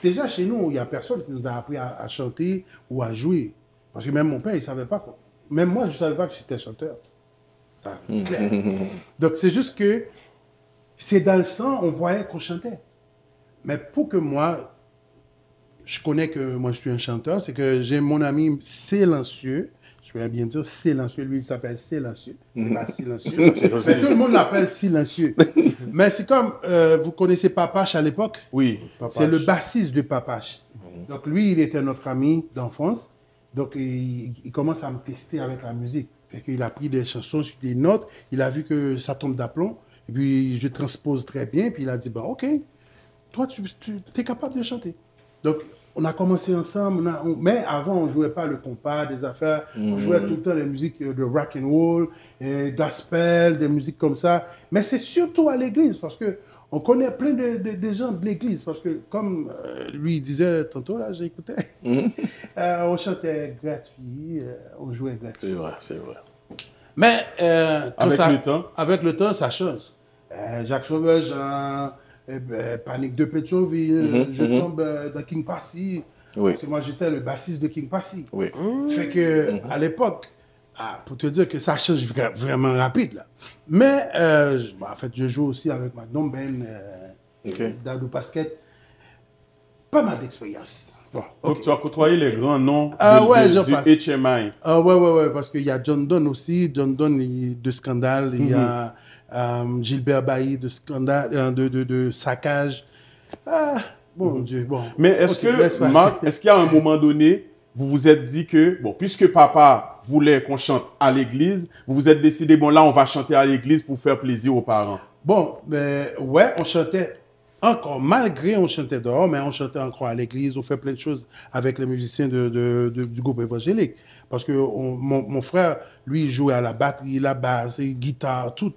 Déjà, chez nous, il n'y a personne qui nous a appris à chanter ou à jouer. Parce que même mon père, il ne savait pas quoi. Même moi, je ne savais pas que j'étais chanteur. Ça, clair. Donc, c'est juste que c'est dans le sang, on voyait qu'on chantait. Mais pour que moi, je connais que moi, je suis un chanteur, c'est que j'ai mon ami silencieux. Je peux bien dire silencieux. Lui, il s'appelle silencieux. C'est pas silencieux. Mais tout le monde l'appelle silencieux. Mais c'est comme, vous connaissez Papache à l'époque? Oui, Papache. C'est le bassiste de Papache. Donc lui, il était notre ami d'enfance. Donc il commence à me tester avec la musique. Fait qu'il a pris des chansons sur des notes. Il a vu que ça tombe d'aplomb. Et puis je transpose très bien. Puis il a dit, bah, ok, toi, tu es capable de chanter. Donc, on a commencé ensemble, mais avant, on ne jouait pas le compas, des affaires. On jouait tout le temps les musiques de rock and roll, gospel, des musiques comme ça. Mais c'est surtout à l'église, parce qu'on connaît plein de gens de l'église. Parce que, comme lui disait tantôt, là, j'écoutais, on chantait gratuit, on jouait gratuit. C'est vrai, c'est vrai. Mais Avec le temps, ça change. Jacques Sauvage, Panique de Pétionville, je tombe dans King Passy. Oui. Parce que moi, j'étais le bassiste de King Passy. Oui. Fait que, à l'époque, pour te dire que ça change vraiment rapide, là. Mais, en fait, je joue aussi avec Magnum Ben, Dadou Pasquette. Pas mal d'expérience. Bon, donc, tu as côtoyé les grands noms du HMI. Ouais, parce qu'il y a John Donne aussi. John Donne de Scandale. Il y a Gilbert Bailly de Scandale, de Saccage. Bon Dieu, bon. Mais Marc, est-ce qu'il y a un moment donné, vous vous êtes dit que, bon, puisque papa voulait qu'on chante à l'église, vous vous êtes décidé, bon, là, on va chanter à l'église pour faire plaisir aux parents? Bon, mais ouais, on chantait encore, malgré on chantait dehors, mais on chantait encore à l'église, on fait plein de choses avec les musiciens du groupe évangélique. Parce que mon frère, lui, il jouait à la batterie, la basse, guitare, tout.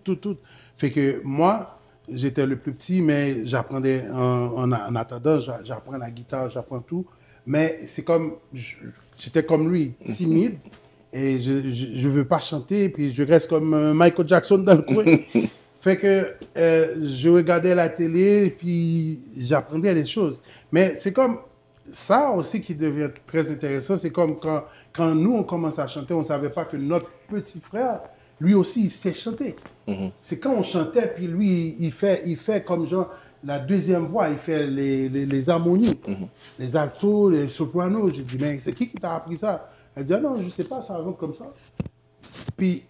Fait que moi, j'étais le plus petit, mais j'apprenais en attendant, j'apprends la guitare, j'apprends tout. Mais c'est comme, j'étais comme lui, timide, et je veux pas chanter, puis je reste comme Michael Jackson dans le coin. Fait que je regardais la télé, puis j'apprenais des choses. Mais c'est comme ça aussi qui devient très intéressant. C'est comme quand nous, on commence à chanter, on ne savait pas que notre petit frère lui aussi, il sait chanter. C'est quand on chantait, puis lui, il fait comme genre la deuxième voix, il fait les harmonies, les altos, les sopranos. J'ai dit, mais c'est qui t'a appris ça? Elle dit, ah non, je ne sais pas, ça rentre comme ça. Puis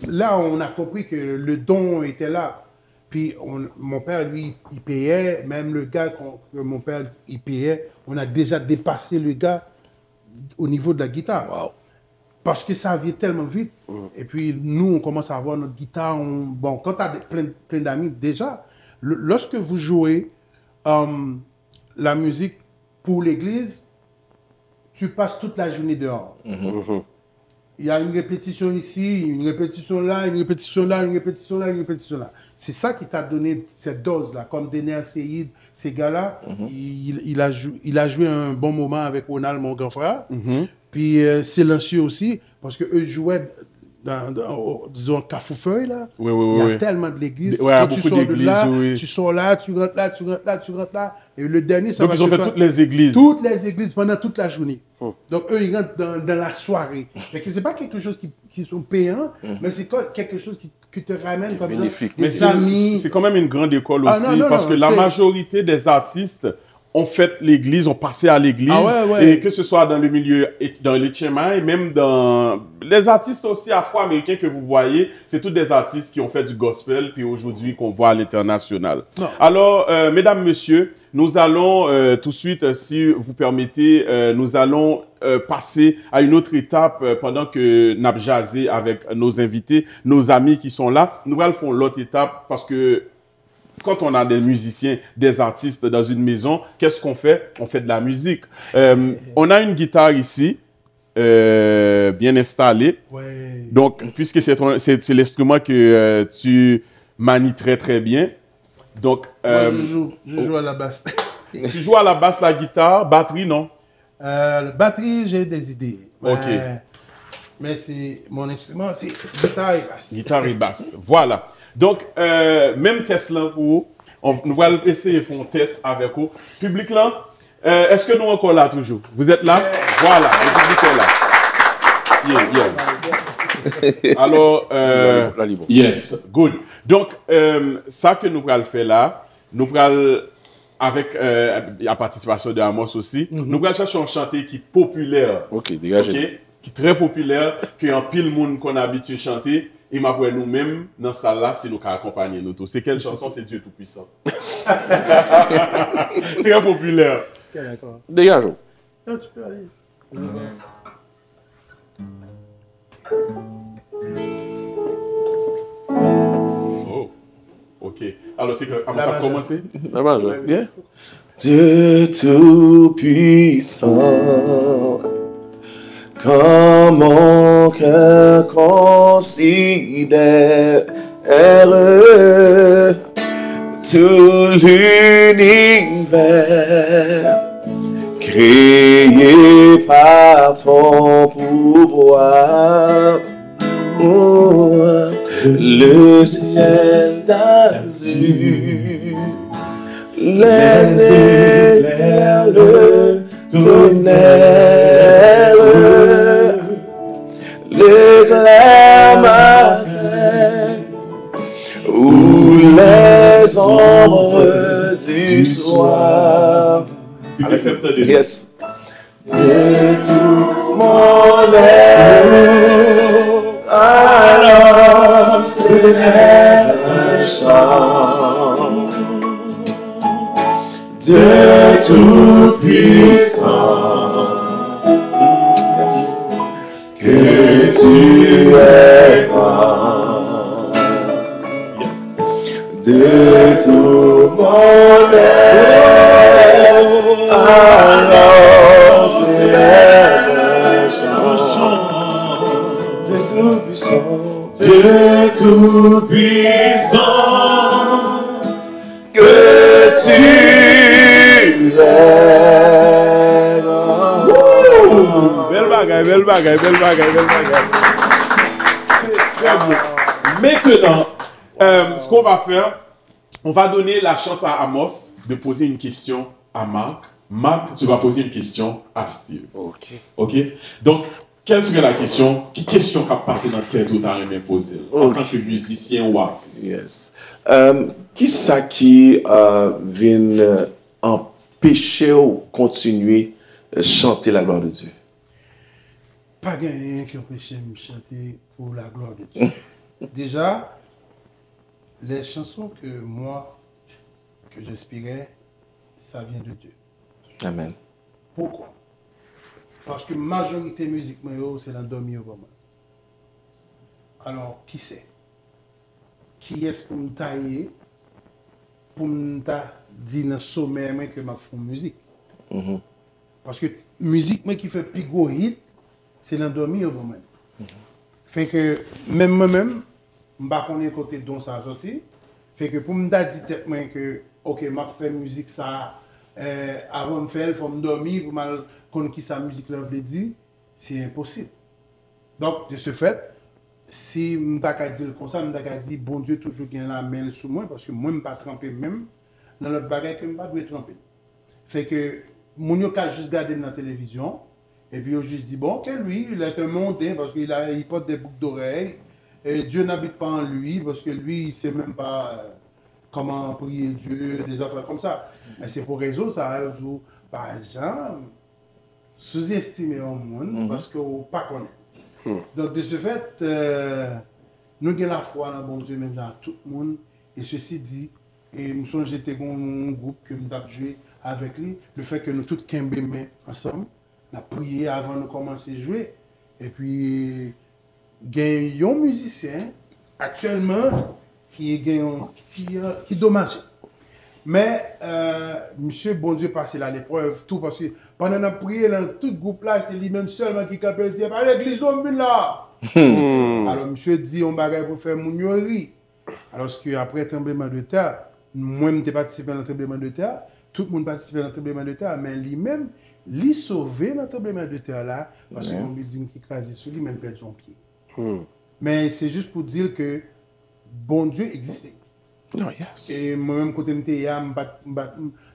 là, on a compris que le don était là. Puis mon père, lui, il payait, même le gars que mon père, il payait, on a déjà dépassé le gars au niveau de la guitare. Wow. Parce que ça vient tellement vite. Et puis, nous, on commence à avoir notre guitare. Bon, quand tu as plein d'amis, déjà, lorsque vous jouez la musique pour l'église, tu passes toute la journée dehors. Il y a une répétition ici, une répétition là, une répétition là, une répétition là, une répétition là. C'est ça qui t'a donné cette dose-là. Comme Dener Seyid, ces gars-là, il a joué un bon moment avec Ronald, mon grand frère. Puis Silencieux aussi, parce qu'eux jouaient disons, Cafoufeuille, là. Oui, il y a tellement de l'église. Ouais, quand tu sors de là, oui. tu sors là, tu rentres là, tu rentres là, tu rentres là. Et le dernier, ça Donc, va ils ont se fait faire toutes les églises. toutes les églises pendant toute la journée. Donc, eux, ils rentrent dans la soirée. Fait que c'est pas quelque chose qui sont payants, mais c'est quelque chose qui te ramène comme bénéfique. ça. Des amis. C'est quand même une grande école aussi, Ah, non, parce que la majorité des artistes ont fait l'église, ont passé à l'église, et que ce soit dans le milieu, dans les Tchémas, et même dans les artistes aussi afro-américains que vous voyez, c'est tous des artistes qui ont fait du gospel, puis aujourd'hui qu'on voit à l'international. Alors, mesdames, messieurs, nous allons tout de suite, si vous permettez, nous allons passer à une autre étape pendant que nous avons jasé avec nos invités, nos amis qui sont là. Nous allons faire l'autre étape parce que quand on a des musiciens, des artistes dans une maison, qu'est-ce qu'on fait? On fait de la musique. On a une guitare ici, bien installée. Donc, puisque c'est l'instrument que tu manies très, très bien. Donc, moi, je joue à la basse. Tu joues à la basse, la guitare, batterie, non? Batterie, j'ai des idées. OK. Mais c'est mon instrument, c'est guitare et basse. Guitare et basse. Voilà. Donc, même test là pour nous allons essayer de faire un test avec vous. Public là, est-ce que nous encore là toujours? Vous êtes là? Voilà, le public est là. Alors, yes, good. Donc, ça que nous allons faire là, nous allons, avec la participation de Amos aussi, nous allons chercher un chanteur qui est populaire. Ok, dégagez. Okay? Qui est très populaire, qui est en pile monde qu'on a habitué à chanter. Et ma pour nous-mêmes, dans cette salle-là, c'est nous qui accompagnons nous tous. C'est quelle chanson? C'est Dieu Tout-Puissant. Très populaire. Ok, d'accord. Dégageons. Non, tu peux aller. Oh, ok. Alors, c'est que, avant ça a commencé? La majeure. Bien. Dieu Tout-Puissant, quand mon cœur considère tout l'univers créé par ton pouvoir, le ciel d'azur, les éclairs, le tonnerre, l'éclair matin ou les ombres du soir. Yes. De tout mon être, alors se lève un chant. Dieu Tout-Puissant, yes, que tu es grand, yes, de tout mon être, alors se lève un chant. Dieu Tout-Puissant, Dieu Tout-Puissant, que tu es grand. Belle bagaille, belle bagaille, belle bagaille, belle bagaille. C'est très bien. Maintenant, ce qu'on va faire, on va donner la chance à Amos de poser une question à Marc. Marc, tu vas poser une question à Steve. Ok. OK? Donc, quelle serait la question? Quelle question qui a passé dans la tête où tu as aimé poser en tant que musicien ou artiste? Yes. Qui ça qui vient empêcher ou continuer à chanter la gloire de Dieu? Pas rien qui empêche de me chanter pour la gloire de Dieu. Déjà, les chansons que j'inspirais, ça vient de Dieu. Amen. Pourquoi? Parce que majorité musique, c'est l'endormi au moment. Alors, qui c'est? Qui est-ce pour me tailler, pour me dire dans le sommet que je fais musique? Parce que musique qui fait plus gros hit, c'est l'endormi au moment. Fait que même moi-même, je ne sais pas côté dont ça a sorti. Fait que pour me dire que, ok, je fais musique ça, avant de faire, il faut me dormir pour mal connaître qui sa musique là veut dire, c'est impossible. Donc, de ce fait, si je ne pas dire comme ça, je ne dire bon Dieu toujours gagne la main sous moi, parce que moi, je ne pas tremper même dans l'autre bagaille que je ne pas tremper. Fait que, mon yo ka juste garder dans la télévision, et puis on juste dit, bon, que lui, il est un mondain, parce qu'il porte des boucles d'oreilles, et Dieu n'habite pas en lui, parce que lui, il ne sait même pas comment prier Dieu, des affaires comme ça. Mais c'est pour raison, ça, par exemple, sous-estimer au monde, parce qu'on ne pas connaît. Donc, de ce fait, nous avons la foi dans bon Dieu, même dans tout le monde, et ceci dit, et nous sommes j'étais un groupe que nous avons joué avec lui, le fait que nous tous kembé ensemble, on a prié avant de commencer à jouer. Et puis, il y a un musicien actuellement qui est dommage. Mais, monsieur, bon Dieu, passé là l'épreuve, tout parce que pendant la prière, dans tout groupe là, c'est lui-même seulement qui peut dire, pas l'église, on est là. Alors, monsieur dit, on va pour faire mon yori. Alors qu'après le tremblement de terre, moi, je participé dans le tremblement de terre, tout le monde participait dans le tremblement de terre, mais lui-même, il sauvé dans le tremblement de terre là, parce que mon building qui crase sur lui, même perd son pied. Mais c'est juste pour dire que bon Dieu existait. Oh, yes. Et moi-même, quand je suis là,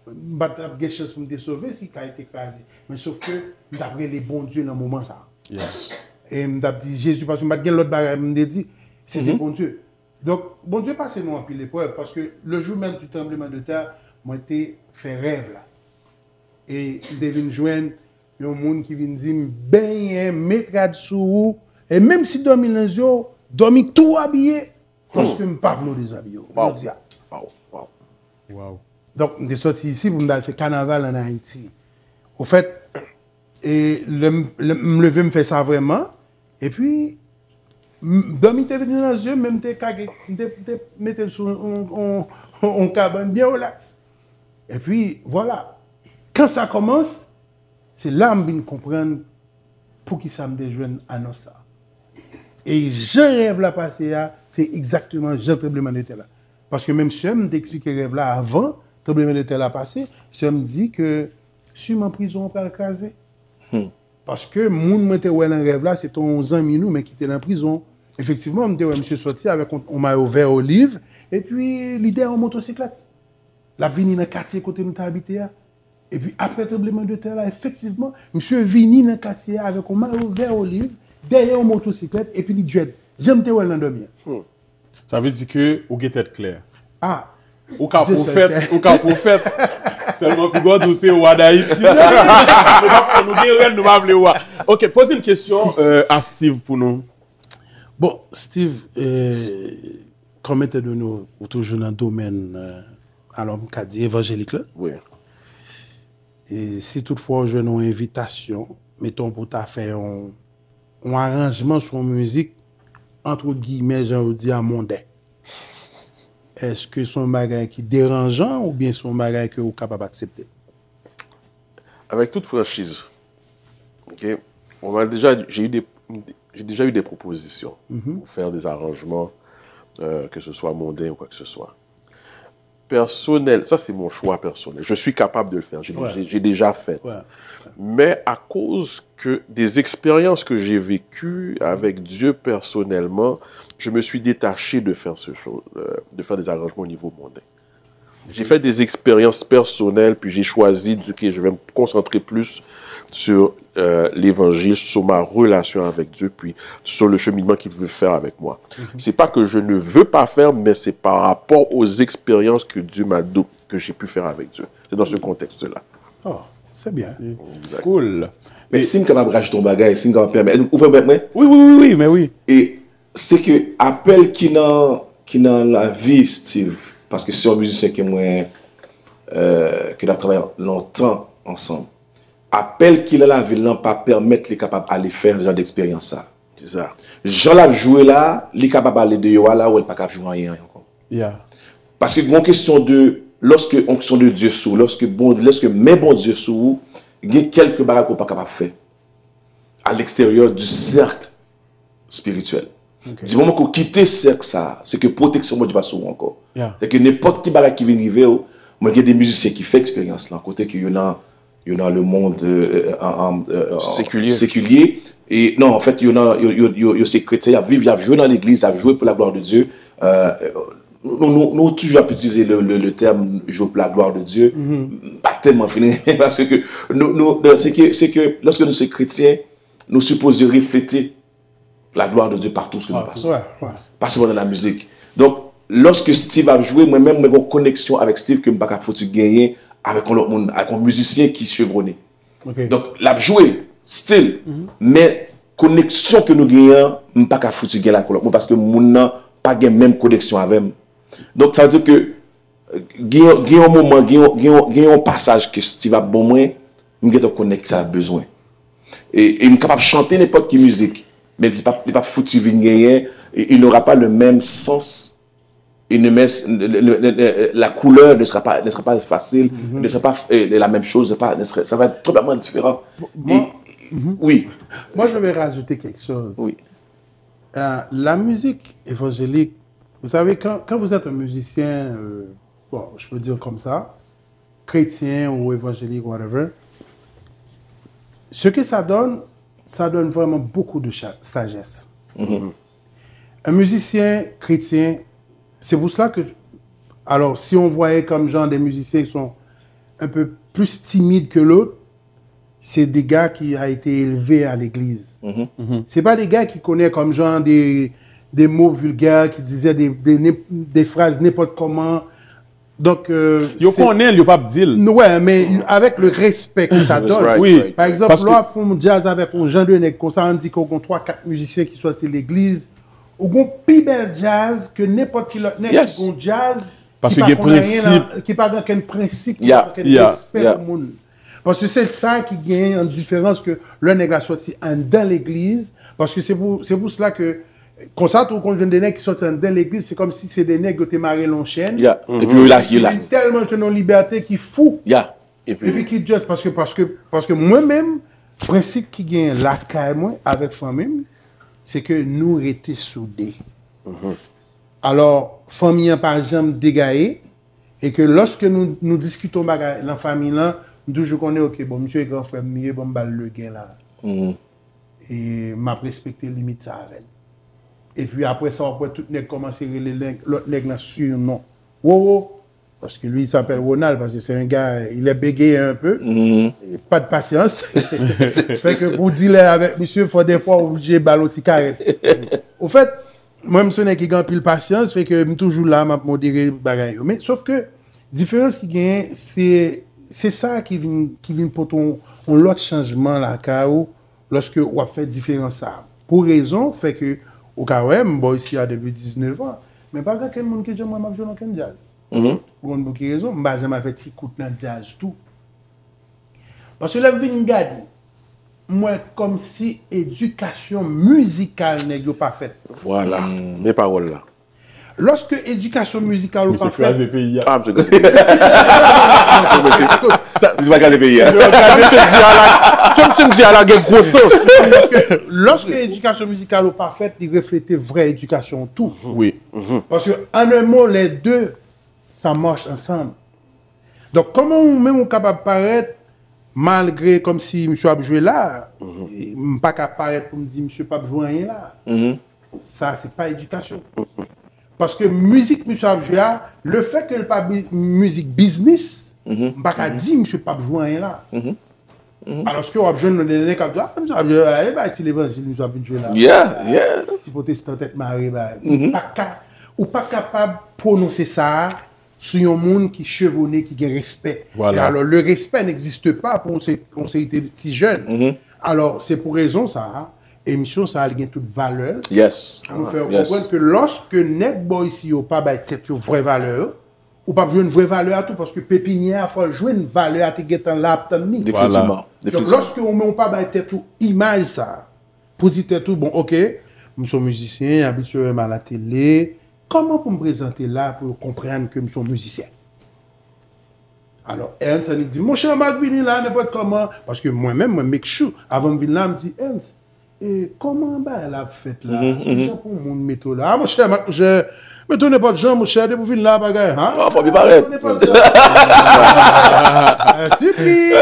je n'ai chance pour me sauver si il a été écrasé. Mais sauf que d'après les bons dieux dans le moment ça. Yes. Et je me dit Jésus, parce que je l'autre bagage, je me dit, c'était bon Dieu. Donc, bon Dieu passe nous en pile l'épreuve, parce que le jour même du tremblement de terre, moi, j'ai fait rêve là. Et je devine joindre un monde qui vient dire, ben, mettre sous et même si dormi dans les yeux, dormi tout habillé, parce que je ne peux pas vous déshabiller. Wow. Donc, je suis sorti ici pour me faire carnaval en Haïti. Au fait, et me lever, me fait ça vraiment. Et puis, dormir dans les yeux, même mettre sur un cabane bien relax. Et puis, voilà. Quand ça commence, c'est là que je comprends pour qui ça me déjoigne à nous ça. Et je rêve là passé, c'est exactement le tremblement de terre là. Parce que même si je m'explique le rêve là avant, le tremblement de terre là passé, je me dis que si je suis en prison, on peut le craser. Parce que mon était dans le rêve là, c'est ton ami nous, mais qui était en prison. Effectivement, monsieur sorti avec on m'a ouvert olive, et puis l'idée en motocyclette. La vini dans le quartier côté où nous habité. Et puis après le tremblement de terre là, effectivement, monsieur vini dans le quartier avec on m'a ouvert olive, derrière une motocyclette, et puis il dit, j'aime te voir l'endormir. Ça veut dire que vous êtes tête claire. Ah. Ou qu'à prophète. Seulement pour God, vous c'est au Haïti. Nous avons OK, posez une question à Steve pour nous. Bon, Steve, comme étant de nous, toujours dans le domaine, alors, on a dit évangélique là. Oui. Et si toutefois, je une invitation, mettons pour ta faire un arrangement sur musique, entre guillemets, j'ai dit à mondain. Est-ce que son bagage qui est dérangeant ou bien son bagage que vous êtes capable d'accepter? Avec toute franchise, okay, j'ai déjà eu des propositions pour faire des arrangements, que ce soit mondain ou quoi que ce soit. Personnel, ça c'est mon choix personnel. Je suis capable de le faire, j'ai déjà fait. Ouais. Mais à cause des expériences que j'ai vécues avec Dieu personnellement, je me suis détaché de faire de faire des arrangements au niveau mondain. J'ai fait des expériences personnelles, puis j'ai choisi que je vais me concentrer plus sur l'évangile sur ma relation avec Dieu, puis sur le cheminement qu'il veut faire avec moi. C'est pas que je ne veux pas faire, mais c'est par rapport aux expériences que Dieu m'a donné, que j'ai pu faire avec Dieu. C'est dans ce contexte-là. Oh, c'est bien. Exact. Cool. Mais si je capable de rajouter ton bagage, si je capable de permettre, vous pouvez permettre? Oui, mais oui. Et c'est que appel qui dans la vie, Steve, parce que c'est un musicien que moi, que nous travaillé longtemps ensemble, appel qui dans la vie, n'a pas permettre les capables d'aller faire ce genre d'expérience ça. C'est ça. Jean l'a joué là, les capables d'aller de yo là, ou elle pas capable de jouer rien encore. Yeah. Parce que bon question de lorsque onction de Dieu sous, lorsque mes bon Dieu sous, il y a quelques bagages qu'on pas capable de faire à l'extérieur du cercle spirituel. Okay. Du moment qu'on quitte ce cercle ça, c'est que protection moi Dieu pas sur encore. Yeah. C'est que n'importe qui bagage qui vient arriver, moi il y a des musiciens qui font expérience là, côté que y en a le monde séculier et non en fait il y a ces chrétiens qui vivent, jouer dans l'église, à jouer pour la gloire de Dieu. Nous toujours utiliser le terme jouer pour la gloire de Dieu, pas tellement fini parce que c'est que lorsque nous sommes chrétiens, nous supposons refléter la gloire de Dieu partout ce que nous passons. Pas seulement dans la musique. Donc lorsque Steve a joué, moi-même j'ai une connexion avec Steve que je ne peux pas gagner avec un musicien qui est chevronné. Okay. Donc l'a joué still, mais connexion que nous gagnons, je ne peux pas gagner la parce que nous n'avons pas la même connexion avec moi. Donc, ça veut dire que il y a un moment, il y a un passage que Steve a bon moins, je vais te connecter ça a besoin. Et je suis capable de chanter n'importe quelle musique, mais il n'est pas foutu de il n'aura pas le même sens. La couleur ne sera pas facile, ne sera pas la même chose, ça va être totalement différent. Oui. Moi, je vais rajouter quelque chose. Oui. La musique évangélique, vous savez, quand vous êtes un musicien, bon, je peux dire comme ça, chrétien ou évangélique, whatever, ce que ça donne vraiment beaucoup de sagesse. Un musicien chrétien, c'est pour cela que, alors, si on voyait comme genre des musiciens qui sont un peu plus timides que l'autre, c'est des gars qui ont été élevés à l'église. C'est pas des gars qui connaissent comme genre des mots vulgaires, qui disaient des phrases n'importe comment. Donc, ils connaissent, ils pas dire. Ouais, mais avec le respect que ça donne. Right, oui. right. Par exemple, là, on fait jazz avec un genre de nègre, comme ça, on dit qu'on a 3-4 musiciens qui sortent de l'église. Ou qu'on plus bel jazz que n'importe qui l'autre nègre qui ont jazz. Parce qu'il y a principe. Qui n'a aucun principe, qui Yeah. n'a aucun respect au monde. Parce que c'est ça qui gagne en différence que le nègre a sorti dans l'église. Parce que c'est pour cela que, quand ça, tout quand des nègres qui sortent dans l'église, c'est comme si c'est des nègres qui ont marré l'enchaîne. Yeah. Et puis là, il y a tellement de liberté qui fou. Yeah. Et puis qui juste parce que moi-même, le principe qui gagne la caille moi avec famille, c'est que nous étions soudés. Alors, famille n'a pas jamais dégagé et que lorsque nous discutons dans la famille là, nous toujours connaît ok bon monsieur est grand frère mieux bon bal le gain là. Et m'a respecté limite ça avec. Et puis après ça après tout nèg commencer l'autre nèg là sur non. Wow. Parce que lui, il s'appelle Ronald, parce que c'est un gars, il est bégayé un peu, pas de patience. Fait que pour dire avec monsieur, il faut des fois obliger balotti caresse. Au fait, moi, je suis qui gagne plus de patience, fait que je suis toujours là, je modérer bagaille. Mais sauf que, la différence qui gagne, c'est ça qui vient pour ton l'autre changement là, lorsque on a fait différence ça. Pour raison, fait que, au cas où, bon, ici, à depuis 19 ans, mais pas quelqu'un qui dit, moi, je joue dans quel jazz. Pour une bonne raison, je n'ai jamais fait petit coup de jazz tout. Parce que là, je viens de garder, moi, comme si éducation musicale n'est pas faite. Voilà, mes paroles là. Lorsque éducation musicale n'est pas faite. Ah, monsieur. Ça, je vais regarder le pays. Ça me dit à la gueule gros sens. Lorsque l'éducation musicale n'est pas faite, il reflète vraie éducation tout. Oui. Parce que, en un mot, les deux, ça marche ensemble. Donc, comment même on est capable de paraître, malgré comme si monsieur a joué là, pas capable de paraître pour me dire monsieur pas joué rien là. Ça, c'est pas éducation. Parce que musique, monsieur a joué là, le fait que le pas musique business, pas qu'à dire monsieur pas joué rien là. Alors que on jeune les cap il l'évangile nous a bien jouer là. Yeah. Petit protestant tête marée pas capable prononcer ça sur un monde qui chevronné qui a respect. Voilà. Et alors le respect n'existe pas pour on s'est été petits jeunes. Alors c'est pour raison ça émission ça a gain toute valeur. Yes. Nous faire comprendre que lorsque net boy ici au pas ba tête une vraie valeur ou pas jouer une vraie valeur à tout parce que pépinière faut jouer une valeur à te getan là ni. Définitivement. Donc lorsque on met pas ba tête tout image ça pour dire tête tout bon OK, nous sommes musiciens habituellement à la télé, comment pour me présenter là pour comprendre que nous sommes musiciens. Alors Ernst nous dit mon cher Marc vini là n'importe comment parce que moi-même moi make sure avant de venir là me dit Ernst et comment elle a fait là pour mon métaux là mon cher Marc mais tu n'es pas de gens, mon cher, de pour venir là, bagaille, hein? Oh, faut bien paraître. Surprise!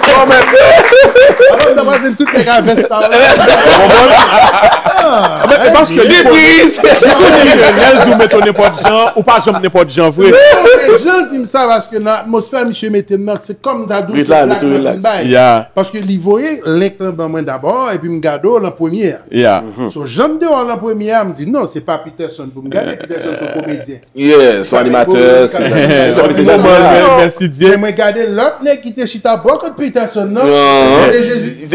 Alors, on va toutes les gars vestes. Parce que surprise! Lionel Zou met n'importe gens ou pas jamais n'importe gens, vrai. Les gens disent ça parce que l'atmosphère, monsieur maintenant, c'est comme d'adou. Parce que les voyaient, l'inclin d'abord, et puis me gado la première. So, j'aime dehors la première, me dit non, c'est pas Peterson pour me garder, Peterson c'est comédien. Yeah, son animateur. Merci Dieu. Mais moi regarder l'autre nèg qui était chita beaucoup de Peterson non. C'était Jésus.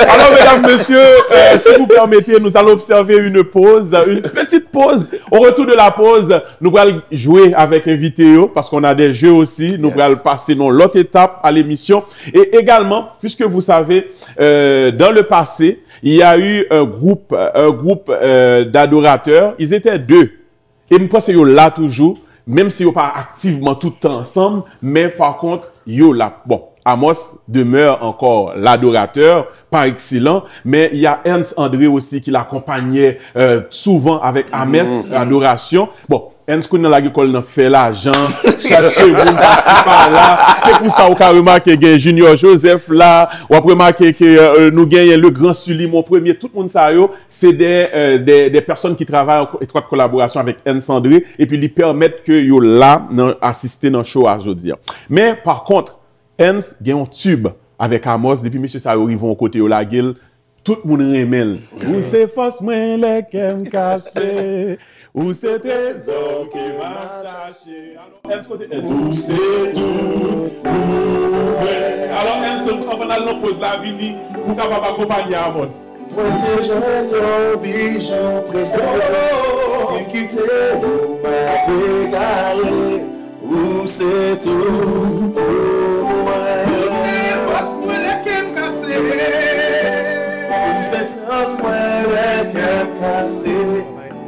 Alors, mesdames, messieurs, si vous permettez, nous allons observer une pause, une petite pause. Au retour de la pause, nous allons jouer avec un vidéo parce qu'on a des jeux aussi. Nous allons passer dans l'autre étape à l'émission. Et également, puisque vous savez, dans le passé, il y a eu un groupe d'adorateurs. Ils étaient 2. Et je pense qu'ils sont là toujours, même si ils sont pas activement tout le temps ensemble, mais par contre, ils sont là. Bon. Amos demeure encore l'adorateur par excellence, mais il y a Ernst André aussi qui l'accompagnait souvent avec Ames, adoration. Bon, Ernst qu'on dans l'école fait l'argent, chercher vous passer par là. C'est pour ça qu'on a remarqué que Junior Joseph là, on a remarqué que nous gagnons le grand Sully, mon premier, tout le monde ça c'est des personnes qui travaillent en étroite collaboration avec Ernst André et puis lui permettent que yo là assister dans le show aujourd'hui. Mais par contre, Ernst gagne un tube avec Amos depuis monsieur ça arrive au côté de la gueule tout le monde remèle ou c'est force moi les kem cassé ou c'est trésor qui m'a cherché alors Ernst côté ou c'est tout alors Ernst on va aller pose la vini pour capable accompagner Amos protéger nos bijoux précieux si quitter nous m'a égaré ou c'est tout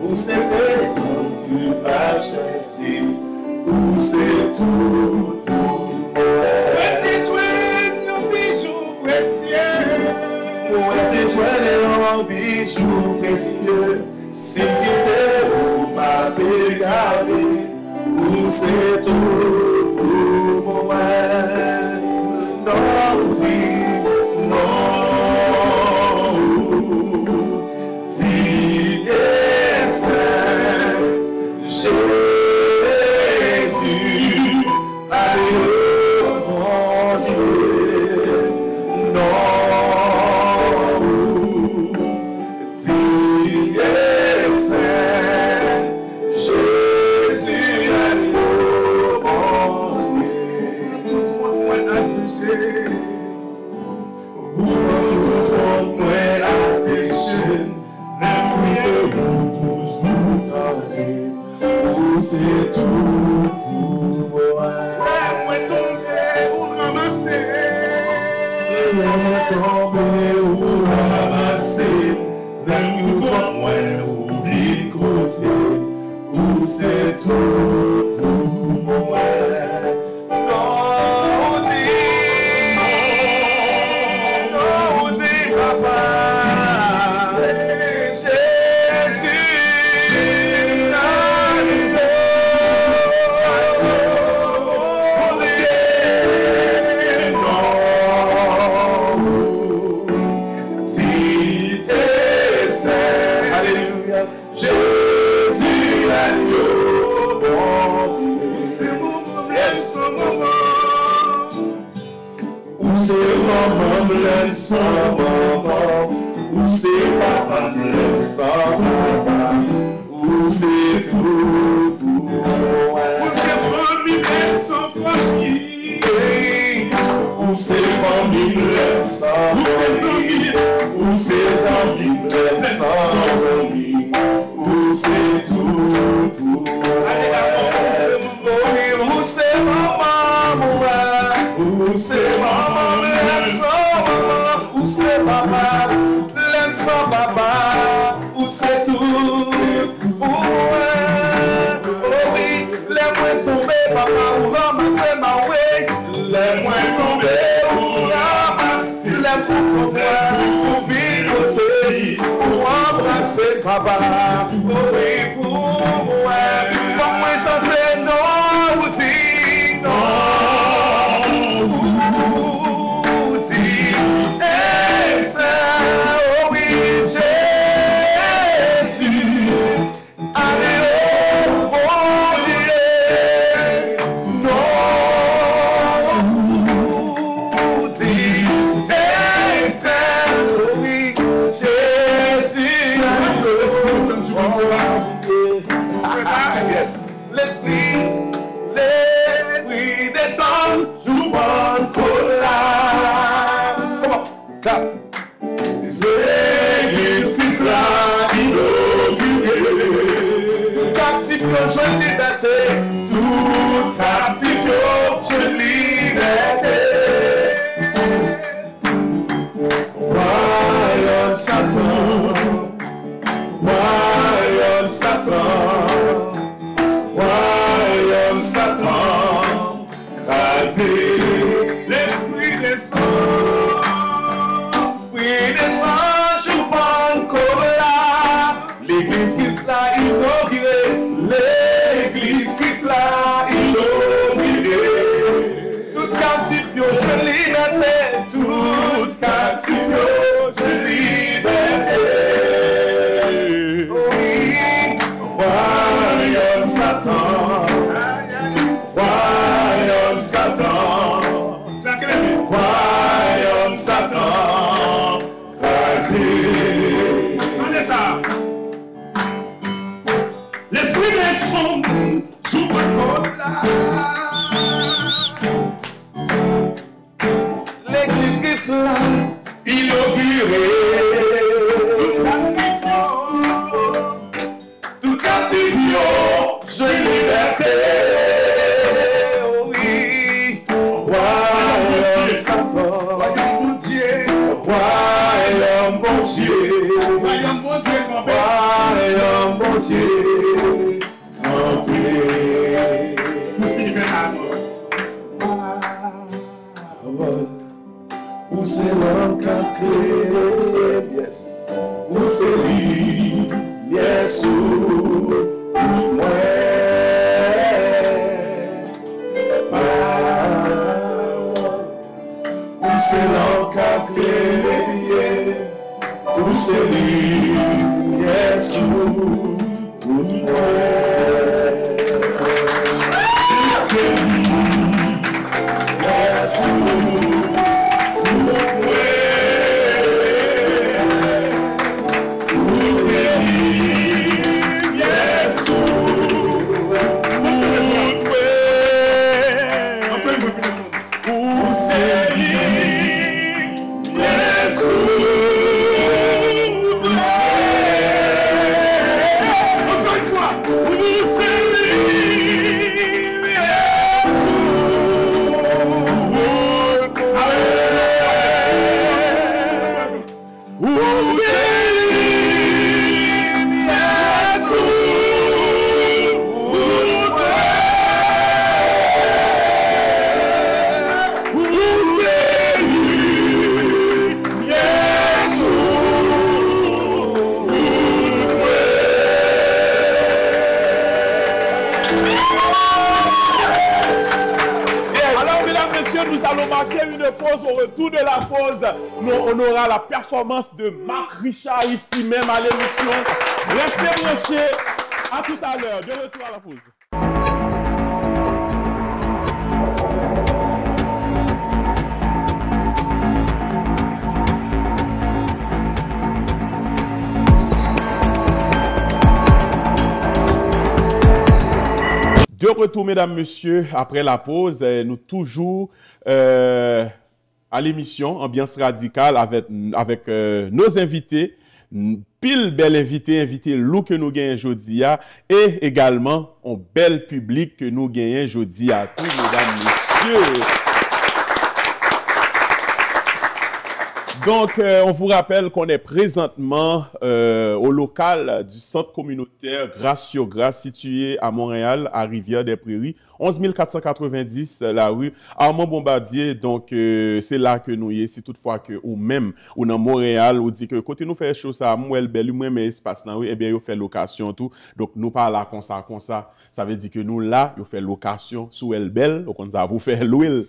où c'est trésor que pas chercher, où c'est tout pour nos bijoux précieux, nos bijoux précieux, si quitter ou m'a égaré, où c'est tout pour moi, non dit, non. C'est tout pour moi. Moi tomber ou ramasser. Moi tomber ou ramasser. C'est nous comme moi ou vite côté. Ou c'est tout pour moi. Non, dis papa. sans maman, où c'est papa, l'aime sans papa, où c'est tout pour moi. Où c'est famille, l'aime sans famille. Où c'est famille, l'aime sans famille. Où c'est amis, l'aime sans amis. Où c'est tout pour moi. Où c'est maman, moi. Où c'est maman, l'aime sans maman. Où c'est papa, l'aime sans papa. Où c'est tout pour moi. Oh oui, l'aime tomber, papa, ou ramasser ma way. L'aime tomber, ou ramasser. L'aime pour moi, pour vigoter, pour embrasser papa. Oh oui, pour moi. Faut moi chanter non, ou dire non. Ou dire, et ça, oh oui, Jésus. Allez, oh mon Dieu, non, dis, et ça, oh oui, Jésus. Yes, l'esprit descend, joue bon cola. Come on, clap. L'église Christ l'a inaugurée. Tout captif, je liberté. Tout captif, je liberté. Royaume Satan. Royaume Satan. Royaume Satan. Crasé. L'esprit descend. L'esprit descend, je prends encore là. L'église Christ l'a inaugurée. L'église Christ l'a inaugurée. Tout captif, je liberté. Tout captif, je liberté. Oui, royaume Satan. Royaume Satan. Royaume Satan. Crasé. Allez ça. L'esprit descend, joue encore là. L'église Christ l'a inaugurée. Tout captif, je liberté. Oh oui, royaume Satan. Royaume bon Dieu. Royaume bon Dieu. Royaume bon Dieu, grand père. Royaume bon Dieu. Campé. Nous finissons Où c'est l'encre clé, yes. Où c'est lui, yes, où moi. Où c'est l'encre clé, où c'est lui, yes, où moi. C'est lui, yes, où. nous allons marquer une pause. Au retour de la pause, on aura la performance de Marc Richard ici même à l'émission. Restez branchés. À tout à l'heure. De retour à la pause. De retour, mesdames, messieurs, après la pause, nous toujours à l'émission Ambiance Radicale avec nos invités, pile bel invité Lou que nous gagnons aujourd'hui, et également un bel public que nous gagnons aujourd'hui à tous, mesdames, messieurs. Donc, on vous rappelle qu'on est présentement au local du centre communautaire Grâce sur Grâce, situé à Montréal, à Rivière-des-Prairies, 11 490, la rue Armand-Bombardier. Donc, c'est là que nous y est. Si toutefois que, ou même, ou dans Montréal, ou dit que côté nous fait chose à moi, belle, moi, mais espace là, oui, eh bien, il fait location, tout. Donc, nous pas là comme ça. Ça veut dire que nous là, il fait location sous elle belle, donc on va vous faire l'huile.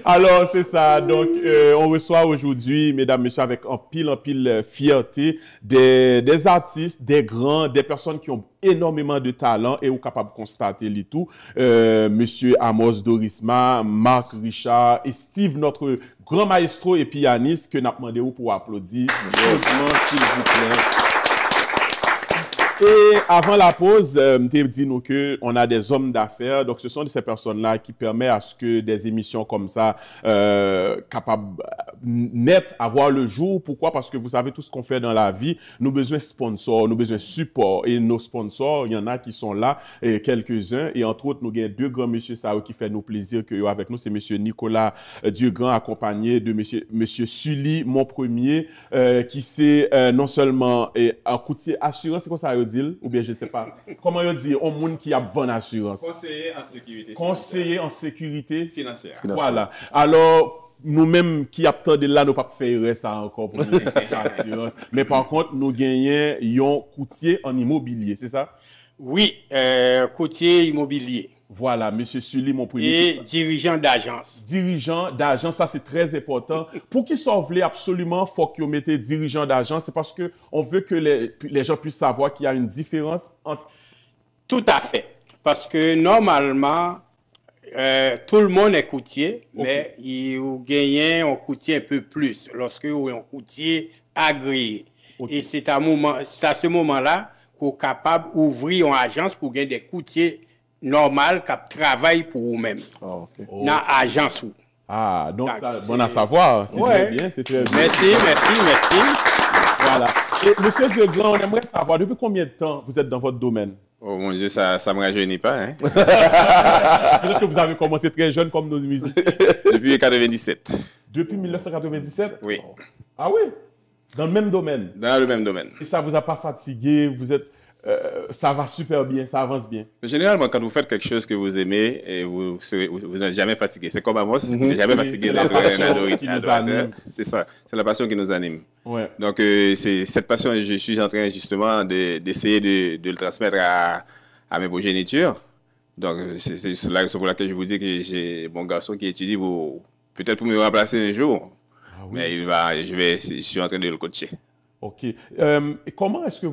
Alors, c'est ça. Donc, on reçoit aujourd'hui, mesdames, messieurs, avec en pile fierté, des artistes, des grands, des personnes qui ont énormément de talent et sont capables de constater les tout. Monsieur Amos Dorisma, Marc Richard et Steve, notre grand maestro et pianiste, que nous avons demandé pour applaudir. Heureusement, s'il vous plaît. Et avant la pause, je dit nous que on a des hommes d'affaires. Donc, ce sont de ces personnes-là qui permettent à ce que des émissions comme ça, capables, nettes, à voir le jour. Pourquoi? Parce que vous savez, tout ce qu'on fait dans la vie, nous avons besoin de sponsors, nous avons besoin de support. Et nos sponsors, il y en a qui sont là, et quelques-uns. Et entre autres, nous avons deux grands messieurs qui fait nous plaisir que avec nous. C'est monsieur Nicolas Dieugrand, accompagné de monsieur Sully, mon premier, qui c'est non seulement un courtier assurance, c'est quoi ça veut dire? Ou bien je ne sais pas. Comment on dit? Un monde qui a bonne assurance. Conseiller en sécurité. Conseiller en sécurité Financière. Voilà. Alors, nous-mêmes qui attendons là, nous ne pouvons pas faire ça encore pour l'assurance. Mais par contre, nous gagnons un courtier en immobilier, c'est ça? Oui, courtier immobilier. Voilà, monsieur Sully, mon premier. Et dirigeant d'agence. Dirigeant d'agence, ça c'est très important. Pour qu'ils soient absolument, il faut qu'ils mettent dirigeant d'agence. C'est parce qu'on veut que les gens puissent savoir qu'il y a une différence entre... Tout à fait. Parce que normalement, tout le monde est courtier, mais il gagne un courtier un peu plus lorsque vous avez un courtier agréé. Et c'est à ce moment-là qu'on est capable d'ouvrir une agence pour gagner des courtiers normal qui travaille pour vous-même. Dans l'agence. Ah, donc ça, bon à savoir. C'est très bien, c'est très bien. Merci. Voilà. Et monsieur Dieugrand, on aimerait savoir, depuis combien de temps vous êtes dans votre domaine? Oh mon Dieu, ça ne me rajeunit pas. Hein? Peut-être que vous avez commencé très jeune comme nos musiciens. Depuis 1997. Depuis 1997? Oui. Ah oui? Dans le même domaine? Dans le même domaine. Et ça ne vous a pas fatigué? Vous êtes... ça va super bien, ça avance bien. Généralement, quand vous faites quelque chose que vous aimez, et vous n'êtes jamais fatigué. C'est comme Amos, il n'est jamais fatigué d'être un adorateur. C'est ça, c'est la passion qui nous anime. Ouais. Donc, c'est cette passion, je suis en train justement d'essayer de le transmettre à mes progénitures. Donc, c'est la raison pour laquelle je vous dis que j'ai mon garçon qui étudie peut-être pour me remplacer un jour. Ah, oui. Mais je suis en train de le coacher. OK. Et comment est-ce que